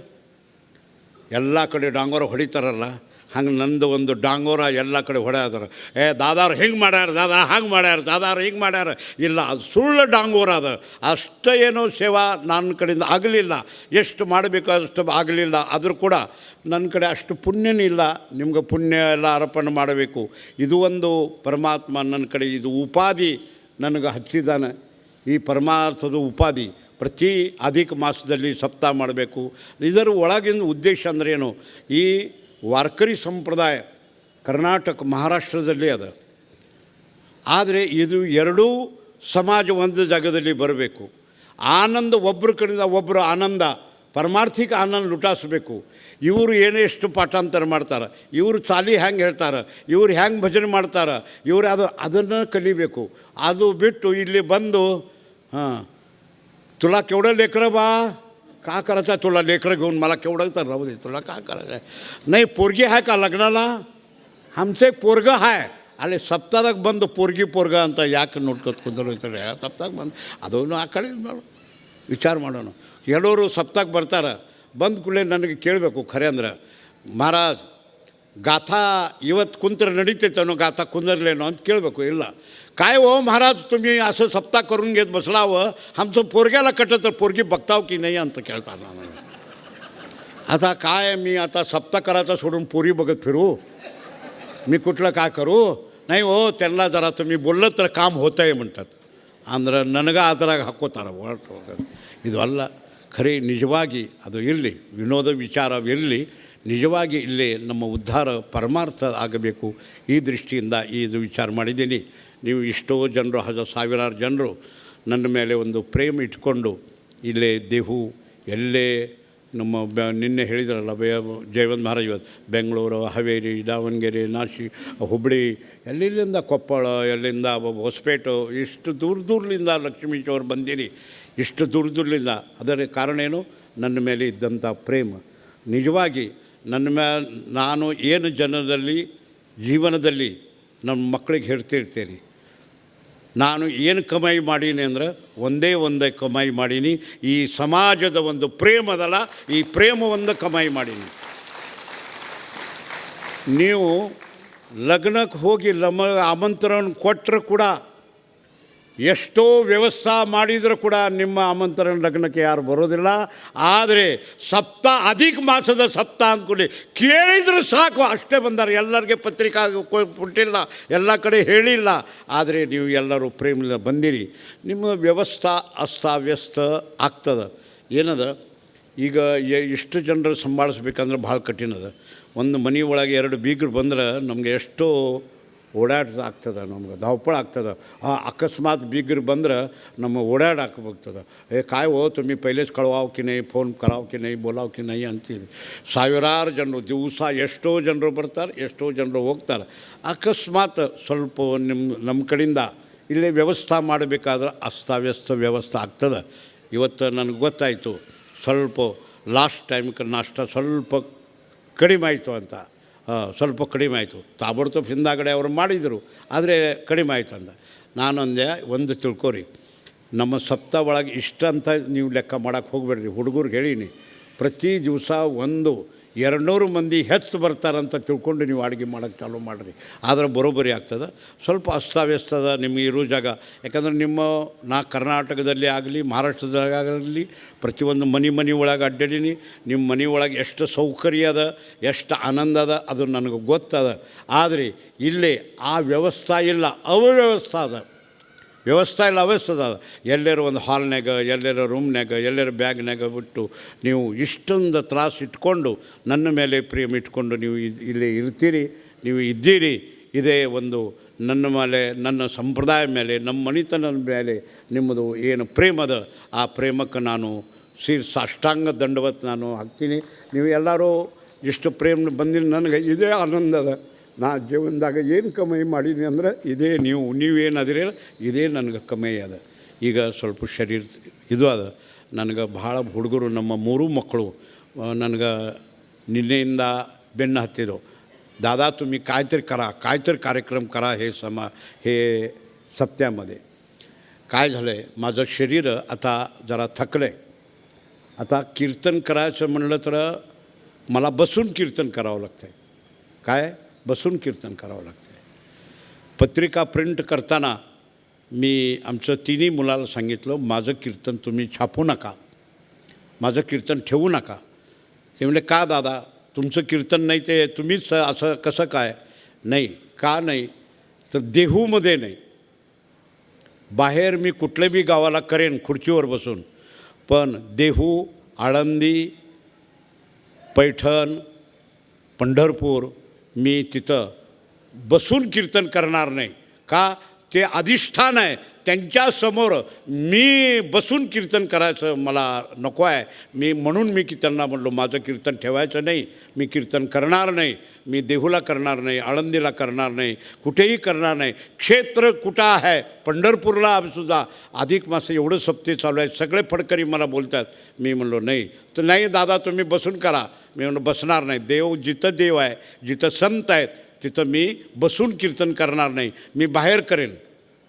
ಎಲ್ಲ ಕಡೆ ಡಾಂಗೋರ ಹೊಡಿತಾರಲ್ಲ, ಹಂಗೆ ನಂದು ಒಂದು ಡಾಂಗೋರ ಎಲ್ಲ ಕಡೆ ಹೊಡೆಯೋದಾರ. ದಾದಾರು ಹಿಂಗೆ ಮಾಡ್ಯಾರ, ದಾದಾರು ಹಂಗೆ ಮಾಡ್ಯಾರ, ದಾದಾರು ಹಿಂಗೆ ಮಾಡ್ಯಾರ. ಇಲ್ಲ, ಅದು ಸುಳ್ಳು ಡಾಂಗೋರ ಅದ. ಅಷ್ಟೇ ಏನೋ ಸೇವಾ ನನ್ನ ಕಡೆಯಿಂದ ಆಗಲಿಲ್ಲ, ಎಷ್ಟು ಮಾಡಬೇಕು ಅಷ್ಟು ಆಗಲಿಲ್ಲ. ಆದರೂ ಕೂಡ ನನ್ನ ಕಡೆ ಅಷ್ಟು ಪುಣ್ಯನೂ ಇಲ್ಲ. ನಿಮ್ಗೆ ಪುಣ್ಯ ಎಲ್ಲ ಅರ್ಪಣೆ ಮಾಡಬೇಕು. ಇದು ಒಂದು ಪರಮಾತ್ಮ ನನ್ನ ಕಡೆ ಇದು ಉಪಾಧಿ ನನಗೆ ಹಚ್ಚಿದ್ದಾನೆ. ಈ ಪರಮಾರ್ಥದ ಉಪಾಧಿ ಪ್ರತಿ ಅಧಿಕ ಮಾಸದಲ್ಲಿ ಸಪ್ತಾಹ ಮಾಡಬೇಕು. ಇದರ ಒಳಗಿನ ಉದ್ದೇಶ ಅಂದ್ರೇನು? ಈ ವಾರ್ಕರಿ ಸಂಪ್ರದಾಯ ಕರ್ನಾಟಕ ಮಹಾರಾಷ್ಟ್ರದಲ್ಲಿ ಅದ. ಆದರೆ ಇದು ಎರಡೂ ಸಮಾಜ ಒಂದು ಜಾಗದಲ್ಲಿ ಬರಬೇಕು. ಆನಂದ ಒಬ್ಬರ ಕಡೆಯಿಂದ ಒಬ್ಬರು ಆನಂದ, ಪರಮಾರ್ಥಿಕ ಆನಂದ ಲುಟಾಸಬೇಕು. ಇವರು ಏನೆಷ್ಟು ಪಾಠಾಂತರ ಮಾಡ್ತಾರೆ, ಇವರು ಚಾಲಿ ಹೆಂಗೆ ಹೇಳ್ತಾರೆ, ಇವರು ಹೆಂಗೆ ಭಜನೆ ಮಾಡ್ತಾರೆ, ಇವರು ಅದನ್ನು ಕಲಿಬೇಕು. ಅದು ಬಿಟ್ಟು ಇಲ್ಲಿ ಬಂದು तुला केवढं लेकरं बा, का करायचं तुला लेकरं घेऊन मला केवढं तर राहू दे, तुला का करायचं नाही, पोरगी आहे का लग्नाला? आमचं एक पोरगं आहे. ಅಲ್ಲೇ ಸಪ್ತಾಹದಾಗ ಬಂದು पोरಗ ಅಂತ ಯಾಕೆ ನೋಡ್ಕೊತ ಕುಂದಿರ್ತಾರೆ? ಸಪ್ತಾಹಕ್ಕೆ ಬಂದು ಅದನ್ನು ಆ ಕಡೆ ವಿಚಾರ ಮಾಡೋಣ. ಎಲ್ಲರೂ ಸಪ್ತಾಹಕ್ಕೆ ಬರ್ತಾರೆ, ಬಂದ ಕೂಡಲೇ ನನಗೆ ಕೇಳಬೇಕು ಖರೆ ಅಂದ್ರೆ, ಮಹಾರಾಜ್ गाथा ಇವತ್ತು ಕುಂತ್ರ ನಡೀತೈತೇನೋ, गाथा कुंदरलेनो ಅಂತ ಕೇಳಬೇಕು. ಇಲ್ಲ, काय हो महाराज तुम्ही असं सप्ताह करून घेत बसलावं, आमचं पोरग्याला कटत तर पोरगी बघताव की नाही ಅಂತ ಕೇಳ್ತಾರೆ. ನಾನು आता काय मी आता सप्ताह करायचा सोडून पोरी बघत फिरू? मी कुठलं काय करू? नाही हो, त्यांना जरा तुम्ही बोललं तर काम होतं आहे म्हणतात. ಅಂದ್ರೆ ನನಗೆ ಅದ್ರಾಗ ಹಾಕೋತಾರೆ ಹೊರಟು. ಇದು ಅಲ್ಲ, ಖರೆ ನಿಜವಾಗಿ ಅದು ಇರಲಿ, ವಿನೋದ ವಿಚಾರವಿರಲಿ, ನಿಜವಾಗಿ ಇಲ್ಲಿ ನಮ್ಮ ಉದ್ಧಾರ ಪರಮಾರ್ಥ ಆಗಬೇಕು. ಈ ದೃಷ್ಟಿಯಿಂದ ಇದು ವಿಚಾರ ಮಾಡಿದ್ದೀನಿ. ನೀವು ಎಷ್ಟೋ ಜನರು, ಸಾವಿರಾರು ಜನರು ನನ್ನ ಮೇಲೆ ಒಂದು ಪ್ರೇಮ ಇಟ್ಕೊಂಡು ಇಲ್ಲೇ ದೇಹು ಎಲ್ಲೇ ನಮ್ಮ ನಿನ್ನೆ ಹೇಳಿದ್ರಲ್ಲ ಜಯವಂತ ಮಹಾರಾಜ್, ಇವತ್ತು ಬೆಂಗಳೂರು, ಹಾವೇರಿ, ದಾವಣಗೆರೆ, ನಾಸಿಕ್, ಹುಬ್ಬಳ್ಳಿ, ಎಲ್ಲಿಂದ ಕೊಪ್ಪಳ, ಎಲ್ಲಿಂದ ಹೊಸಪೇಟೆ, ಇಷ್ಟು ದೂರದಿಂದ ಲಕ್ಷ್ಮೀಶ್ವರ ಬಂದಿರಿ, ಇಷ್ಟು ದೂರದಿಂದ. ಅದರ ಕಾರಣ ಏನು? ನನ್ನ ಮೇಲೆ ಇದ್ದಂಥ ಪ್ರೇಮ. ನಿಜವಾಗಿ ನನ್ನ ಮೇಲೆ ನಾನು ಏನು ಜನರಲ್ಲಿ ಜೀವನದಲ್ಲಿ ನಮ್ಮ ಮಕ್ಕಳಿಗೆ ಹೇಳ್ತಿರ್ತೀನಿ, ನಾನು ಏನು ಕಮಾಯಿ ಮಾಡೀನಿ ಅಂದ್ರೆ ಒಂದೇ ಕಮಾಯಿ ಮಾಡೀನಿ, ಈ ಸಮಾಜದ ಒಂದು ಪ್ರೇಮದಲ್ಲ, ಈ ಪ್ರೇಮವನ್ನು ಕಮಾಯಿ ಮಾಡೀನಿ. ನೀವು ಲಗ್ನಕ್ಕೆ ಹೋಗಿ ಆಮಂತ್ರಣ ಕೊಟ್ಟರು ಕೂಡ ಎಷ್ಟೋ ವ್ಯವಸ್ಥೆ ಮಾಡಿದರೂ ಕೂಡ ನಿಮ್ಮ ಆಮಂತ್ರಣ ಲಗ್ನಕ್ಕೆ ಯಾರು ಬರೋದಿಲ್ಲ. ಆದರೆ ಅಧಿಕ ಮಾಸದ ಸಪ್ತಾಹ ಅಂದ್ಕೊಳ್ಳಿ, ಕೇಳಿದರೂ ಸಾಕು ಅಷ್ಟೇ ಬಂದಾರೆ. ಎಲ್ಲರಿಗೆ ಪತ್ರಿಕಾ ಕೊಟ್ಟಿಲ್ಲ, ಎಲ್ಲ ಕಡೆ ಹೇಳಿಲ್ಲ. ಆದರೆ ನೀವು ಎಲ್ಲರೂ ಪ್ರೇಮದಿಂದ ಬಂದಿರಿ. ನಿಮ್ಮ ವ್ಯವಸ್ಥೆ ಅಸ್ತವ್ಯಸ್ತ ಆಗ್ತದೆ. ಏನದ ಈಗ ಇಷ್ಟು ಜನರು ಸಂಭಾಳಿಸ್ಬೇಕಂದ್ರೆ ಭಾಳ ಕಠಿಣ ಅದ. ಒಂದು ಮನೆ ಒಳಗೆ 2 ಬೀಗರು ಬಂದ್ರೆ ನಮಗೆ ಎಷ್ಟೋ ಓಡಾಟ ಆಗ್ತದೆ, ನಮ್ಗೆ ಧಾವಪಳ ಆಗ್ತದೆ. ಅಕಸ್ಮಾತ್ ಬೀಗರು ಬಂದ್ರೆ ನಮ್ಮ ಓಡಾಡಾಕಬೇಕಾಗ್ತದೆ. काय हो तुम्ही पहिलेच कळवाव की नाही, फोन कराव की नाही, बोलाव की नाही ಅಂತೀವಿ. ಸಾವಿರಾರು ಜನರು ದಿವಸ ಎಷ್ಟೋ ಜನರು ಬರ್ತಾರೆ, ಎಷ್ಟೋ ಜನರು ಹೋಗ್ತಾರೆ. ಅಕಸ್ಮಾತ್ ಸ್ವಲ್ಪ ನಮ್ಮ ಕಡೆಯಿಂದ ಇಲ್ಲೇ ವ್ಯವಸ್ಥೆ ಮಾಡಬೇಕಾದ್ರೆ ಅಸ್ತವ್ಯಸ್ತ ವ್ಯವಸ್ಥೆ ಆಗ್ತದೆ. ಇವತ್ತು ನನಗೆ ಗೊತ್ತಾಯಿತು, ಸ್ವಲ್ಪ ಲಾಸ್ಟ್ ಟೈಮ್ಗೆ ನಾಷ್ಟ ಸ್ವಲ್ಪ ಕಡಿಮೆ ಆಯಿತು ಅಂತ. ಸ್ವಲ್ಪ ಕಡಿಮೆ ಆಯಿತು. ತಾಬಡ್ತೊಬ್ಬ ಹಿಂದಾಗಡೆ ಅವರು ಮಾಡಿದರು, ಆದರೆ ಕಡಿಮೆ ಆಯಿತು ಅಂತ ನಾನೊಂದೇ. ಒಂದು ತಿಳ್ಕೊರಿ, ನಮ್ಮ ಸಪ್ತಾಹ ಒಳಗೆ ಇಷ್ಟ ಅಂತ ನೀವು ಲೆಕ್ಕ ಮಾಡೋಕ್ಕೆ ಹೋಗಬೇಡ್ರಿ. ಹುಡುಗರಿಗೆ ಹೇಳೀನಿ, ಪ್ರತಿ ದಿವಸ 100-200 ಮಂದಿ ಹೆಚ್ಚು ಬರ್ತಾರಂತ ತಿಳ್ಕೊಂಡು ನೀವು ಅಡುಗೆ ಮಾಡೋಕ್ಕೆ ಚಾಲೂ ಮಾಡಿರಿ. ಆದರೆ ಬರೋಬ್ಬರಿ ಆಗ್ತದೆ. ಸ್ವಲ್ಪ ಅಸ್ತವ್ಯಸ್ತದ ನಿಮಗೆ ಇರೋ ಜಾಗ. ಯಾಕಂದ್ರೆ ನಾ ಕರ್ನಾಟಕದಲ್ಲಿ ಆಗಲಿ ಮಹಾರಾಷ್ಟ್ರದಾಗಲಿ ಪ್ರತಿಯೊಂದು ಮನೆ ಒಳಗೆ ಅಡ್ಡಾಡೀನಿ. ನಿಮ್ಮ ಮನೆ ಒಳಗೆ ಎಷ್ಟು ಸೌಕರ್ಯ ಅದ, ಎಷ್ಟು ಆನಂದ ಅದ, ಅದು ನನಗೆ ಗೊತ್ತದ. ಆದರೆ ಇಲ್ಲಿ ಆ ವ್ಯವಸ್ಥೆ ಇಲ್ಲ, ಅವ್ಯವಸ್ಥೆ ಅದ. ವ್ಯವಸ್ಥೆ ಇಲ್ಲ, ಅವ್ಯವಸ್ಥೆ ಅದ. ಎಲ್ಲರೂ ಒಂದು ಹಾಲ್ನಾಗ, ಎಲ್ಲರ ರೂಮ್ನಾಗ, ಎಲ್ಲರ ಬ್ಯಾಗ್ನಾಗ ಬಿಟ್ಟು ನೀವು ಇಷ್ಟೊಂದು ತ್ರಾಸು ಇಟ್ಕೊಂಡು ನನ್ನ ಮೇಲೆ ಪ್ರೇಮ ಇಟ್ಕೊಂಡು ನೀವು ಇಲ್ಲಿ ಇರ್ತೀರಿ, ನೀವು ಇದ್ದೀರಿ. ಇದೇ ಒಂದು ನನ್ನ ಮೇಲೆ, ನನ್ನ ಸಂಪ್ರದಾಯ ಮೇಲೆ, ನಮ್ಮ ಮನೆತನದ ಮೇಲೆ ನಿಮ್ಮದು ಏನು ಪ್ರೇಮದ, ಆ ಪ್ರೇಮಕ್ಕೆ ನಾನು ಸಾಷ್ಟಾಂಗ ದಂಡವತ್ತು ನಾನು ಹಾಕ್ತೀನಿ. ನೀವು ಎಲ್ಲರೂ ಇಷ್ಟು ಪ್ರೇಮ ಬಂದಿಲ್ಲ, ನನಗೆ ಇದೇ ಆನಂದದ. ನಾ ಜೀವನದಾಗ ಏನು ಕಮಾಯಿ ಮಾಡೀನಿ ಅಂದ್ರೆ ಇದೇ. ನೀವೇನು ಅದಿರಲ್ಲ, ಇದೇ ನನಗೆ ಕಮಾಯಿ ಅದ. ಈಗ ಸ್ವಲ್ಪ ಶರೀರ ಇದು ಅದ. ನನಗೆ ಭಾಳ ಹುಡುಗರು, ನಮ್ಮ 3 ಮಕ್ಕಳು ನನಗೆ ನಿನ್ನೆಯಿಂದ ಬೆನ್ನು ಹತ್ತಿದ್ರು. दादा तुम्ही काहीतरी कार्यक्रम करा हे सप्त्यामध्ये. काय झालं आहे, माझं शरीर आता जरा थकलं आहे. आता कीर्तन करायचं म्हणलं तर मला बसून कीर्तन करावं लागतं आहे. काय बसून कीर्तन करावं लागतं आहे. पत्रिका प्रिंट करताना मी आमचं 3ही मुलाला सांगितलं, माझं कीर्तन तुम्ही छापू नका, माझं कीर्तन ठेवू नका. ते म्हणले का दादा, तुमचं कीर्तन नाही ते तुम्हीच असं कसं काय? नाही. का नाही तर देहूमध्ये नाही, बाहेर मी कुठल्या बी गावाला करेन खुर्चीवर बसून, पण देहू, आळंदी, पैठण, पंढरपूर मी तिथं बसून कीर्तन करणार नाही. का? ते अधिष्ठान आहे, त्यांच्यासमोर मी बसून कीर्तन करायचं मला नको आहे. म्हणून मी त्यांना म्हणलो माझं कीर्तन ठेवायचं नाही, मी कीर्तन करणार नाही. मी देहूला करणार नाही, आळंदीला करणार नाही, कुठेही करणार नाही. क्षेत्र कुठं आहे, पंढरपूरला सुद्धा अधिक मास एवढं सप्ते चालू आहे, सगळे फडकरी मला बोलतात. मी म्हणलो नाही. तर नाही दादा तुम्ही बसून करा. मी म्हणलो बसणार नाही. जिथं देव आहे, जिथं संत आहेत, तिथं मी बसून कीर्तन करणार नाही. मी बाहेर करेन,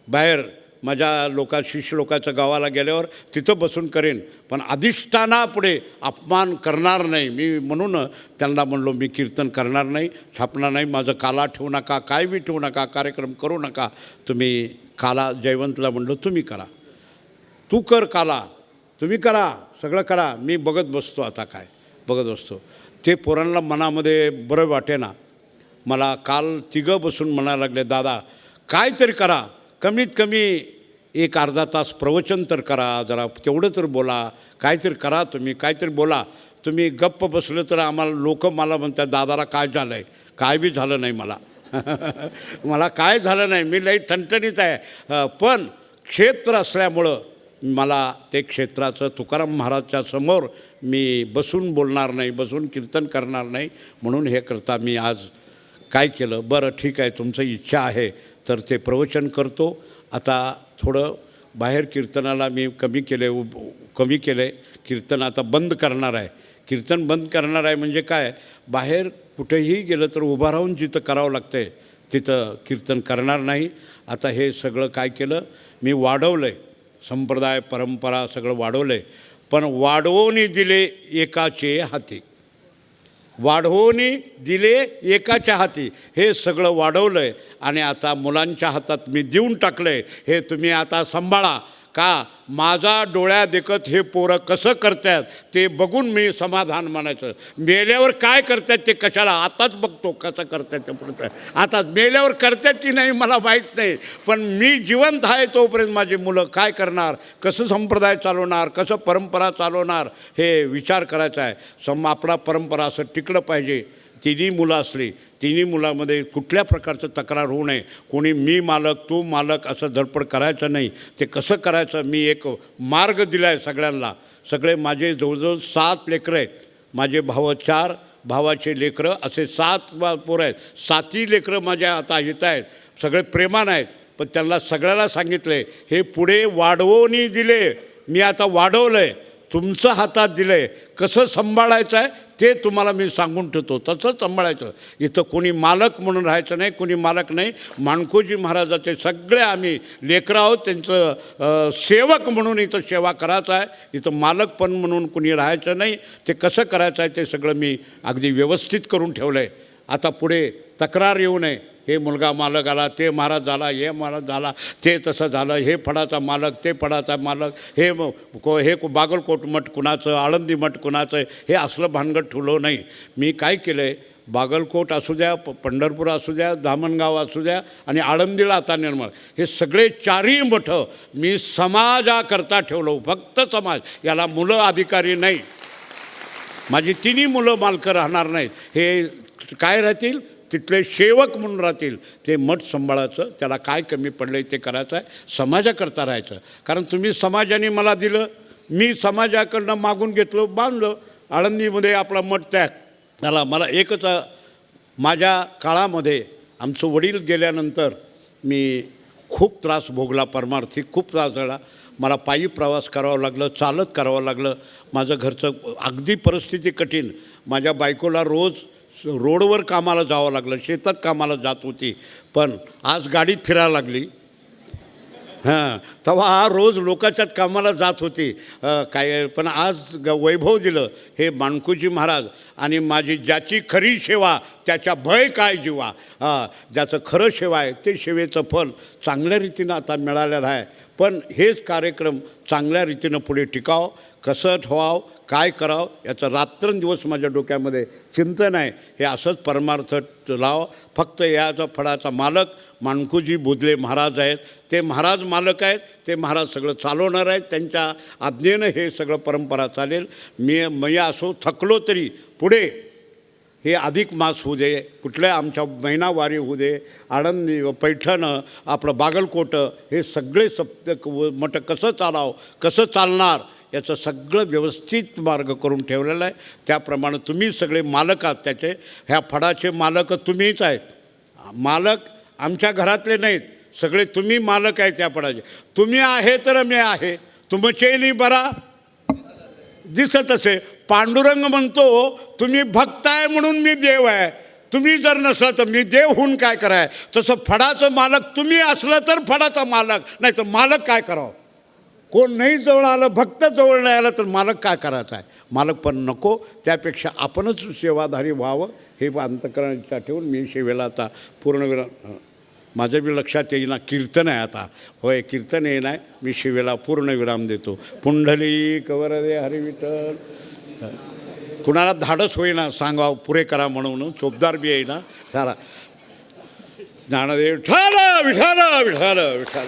बाहेर माझ्या शिष्य लोकांच्या गावाला गेल्यावर तिथं बसून करेन, पण अधिष्ठानापुढे अपमान करणार नाही. मी म्हणून त्यांना म्हणलो मी कीर्तन करणार नाही, छापणार नाही. माझं काला ठेवू नका, काय बी ठेवू नका, कार्यक्रम करू नका. तुम्ही काला जयवंतला म्हणलो तुम्ही करा, तू कर काला, तुम्ही करा, सगळं करा. मी बघत बसतो. आता काय बघत बसतो ते पोरांना मनामध्ये बरं वाटेना. मला काल तिघं बसून म्हणायला लागले, दादा काहीतरी करा, कमीत कमी 1-अर्धा तास प्रवचन तर करा, जरा तेवढं तर बोला, काहीतरी करा, तुम्ही काहीतरी बोला. तुम्ही गप्प बसलं तर आम्हाला लोक मला म्हणतात दादाला काय झालं आहे. काय बी झालं नाही मला मला काय झालं नाही, मी लई ठणठणीत आहे. पण क्षेत्र असल्यामुळं मला ते क्षेत्राचं तुकाराम महाराजच्या समोर मी बसून बोलणार नाही, बसून कीर्तन करणार नाही. म्हणून हे करता मी आज काय केलं, बरं ठीक आहे तुमचं इच्छा आहे तर ते प्रवचन करतो. आता थोडं बाहेर कीर्तनाला मी कमी केले. कीर्तन आता बंद करणार आहे. कीर्तन बंद करणार आहे म्हणजे काय, बाहेर कुठेही गेलं तर उभं राहून जिथं करावं लागतं आहे तिथं कीर्तन करणार नाही. आता हे सगळं काय केलं, मी वाढवलं आहे. संप्रदाय परंपरा सगळं वाढवलं आहे, पण वाढवून दिले एकाचे हाती. वाढवून दिले एकाच्या हाती, हे सगळं वाढवलं आहे आणि आता मुलांच्या हातात मी देऊन टाकलं आहे, हे तुम्ही आता सांभाळा. का माझा डोळ्या देखत हे पोरं कसं करतात ते बघून मी समाधान मानायचं. मेल्यावर काय करतात ते कशाला, आताच बघतो कसं करतात ते पुढचं. आता मेल्यावर करतात की नाही मला माहीत नाही, पण मी जिवंत आहे तोपर्यंत माझी मुलं काय करणार, कसं संप्रदाय चालवणार, कसं परंपरा चालवणार, हे विचार करायचा आहे. आपला परंपरा असं टिकलं पाहिजे. तिन्ही मुलं असली, तिन्ही मुलामध्ये कुठल्या प्रकारचं तक्रार होऊ नये. कोणी मी मालक तू मालक असं धडपड करायचं नाही. ते कसं करायचं मी एक मार्ग दिला आहे सगळ्यांना. सगळे माझे जवळजवळ 7 लेकरं आहेत. माझे भाव 4, भावाचे लेकरं असे 7 पोरं आहेत. 7ही लेकरं माझ्या आता येत आहेत. सगळे प्रेमान आहेत. पण त्यांना सगळ्याला सांगितलं आहे हे पुढे वाढवून दिले, मी आता वाढवलं आहे, तुमचं हातात दिलं आहे, कसं सांभाळायचं आहे ते तुम्हाला मी सांगून ठेवतो, तसंच सांभाळायचं. इथं कोणी मालक म्हणून राहायचं नाही, कोणी मालक नाही. माणकोजी महाराजाचे सगळे आम्ही लेकरं आहोत, त्यांचं सेवक म्हणून इथं सेवा करायचं आहे. इथं मालक पण म्हणून कोणी राहायचं नाही. ते कसं करायचं आहे ते सगळं मी अगदी व्यवस्थित करून ठेवलं आहे. आता पुढे तक्रार येऊ नये, हे मुलगा मालक आला, ते महाराज झाला, हे महाराज झाला, ते तसं झालं, हे फडाचा मालक, ते फडाचा मालक, हे बागलकोट मठ कुणाचं, आळंदी मठ कुणाचं, हे असलं भानगड ठेवलं नाही. मी काय केलं आहे, बागलकोट असू द्या, पंढरपूर असू द्या, दामणगाव असू द्या आणि आळंदीला आता निर्माण, हे सगळे 4ही मठं मी समाजाकरता ठेवलं. फक्त समाज, याला मुलं अधिकारी नाही. माझी 3ही मुलं मालकं राहणार नाहीत. हे काय राहतील, तिथले सेवक म्हणून राहतील. ते मठ सांभाळायचं, त्याला काय कमी पडलं आहे ते करायचं आहे, समाजाकरता राहायचं. कारण तुम्ही समाजाने मला दिलं, मी समाजाकडनं मागून घेतलं, बांधलं. आळंदीमध्ये आपला मठ त्याला मला एकच, माझ्या काळामध्ये आमचं वडील गेल्यानंतर मी खूप त्रास भोगला, परमार्थी खूप त्रास झाला. मला पायी प्रवास करावा लागलं, चालत करावं लागलं. माझं घरचं अगदी परिस्थिती कठीण. माझ्या बायकोला रोज रोडवर कामाला जावं लागलं, शेतात कामाला जात होती, पण आज गाडीत फिरायला लागली. तेव्हा रोज लोकांच्यात कामाला जात होती काय, पण आज वैभव दिलं हे माणकोजी महाराज. आणि माझी ज्याची खरी सेवा त्याच्या भय काय जीवा, ज्याचं खरं सेवा आहे ते सेवेचं फल चांगल्या रीतीनं आता मिळालेलं आहे. पण हेच कार्यक्रम चांगल्या रीतीनं पुढे टिकावं, कसं ठेवावं, काय करावं, याचं रात्रंदिवस माझ्या डोक्यामध्ये चिंतन आहे. हे असंच परमार्थ लाव. फक्त याचा फळाचा मालक माणकोजी बोधले महाराज आहेत. ते महाराज मालक आहेत, ते महाराज सगळं चालवणार आहेत. त्यांच्या आज्ञेनं हे सगळं परंपरा चालेल. मी असो थकलो तरी पुढे हे अधिक मास होऊ दे, कुठल्या आमच्या महिनावारी होऊ दे, आळंदी पैठण आपलं बागलकोट, हे सगळे सप्त मठ कसं चालावं, कसं चालणार, याचं सगळं व्यवस्थित मार्ग करून ठेवलेला आहे. त्याप्रमाणे तुम्ही सगळे मालक आहात त्याचे. ह्या फडाचे मालक तुम्हीच आहेत. मालक आमच्या घरातले नाहीत, सगळे तुम्ही मालक आहे त्या फडाचे. तुम्ही आहे तर मी आहे, तुमचेही बरा दिसत असे. पांडुरंग म्हणतो तुम्ही भक्त आहे म्हणून मी देव आहे, तुम्ही जर नसला तर मी देव होऊन काय कराय. तसं फडाचं मालक तुम्ही असलं तर फडाचा मालक, नाही तर मालक काय करावं. कोण नाही जवळ आलं, भक्त जवळ नाही आलं तर मालक काय करायचं आहे. मालक पण नको, त्यापेक्षा आपणच सेवाधारी व्हावं हे अंतःकरणाची इच्छा ठेवून मी सेवेला आता पूर्णविराम. माझ्या बी लक्षात येईना कीर्तन आहे आता, होय कीर्तन येईना, मी सेवेला पूर्णविराम देतो. पुंडलिक वरदे हरी विठ्ठल. कुणाला धाडस होईना सांगावं पुरे करा म्हणून, चोपदार बी येईना. झाला ज्ञानदेव विठाल विठाल विठाल विठाल.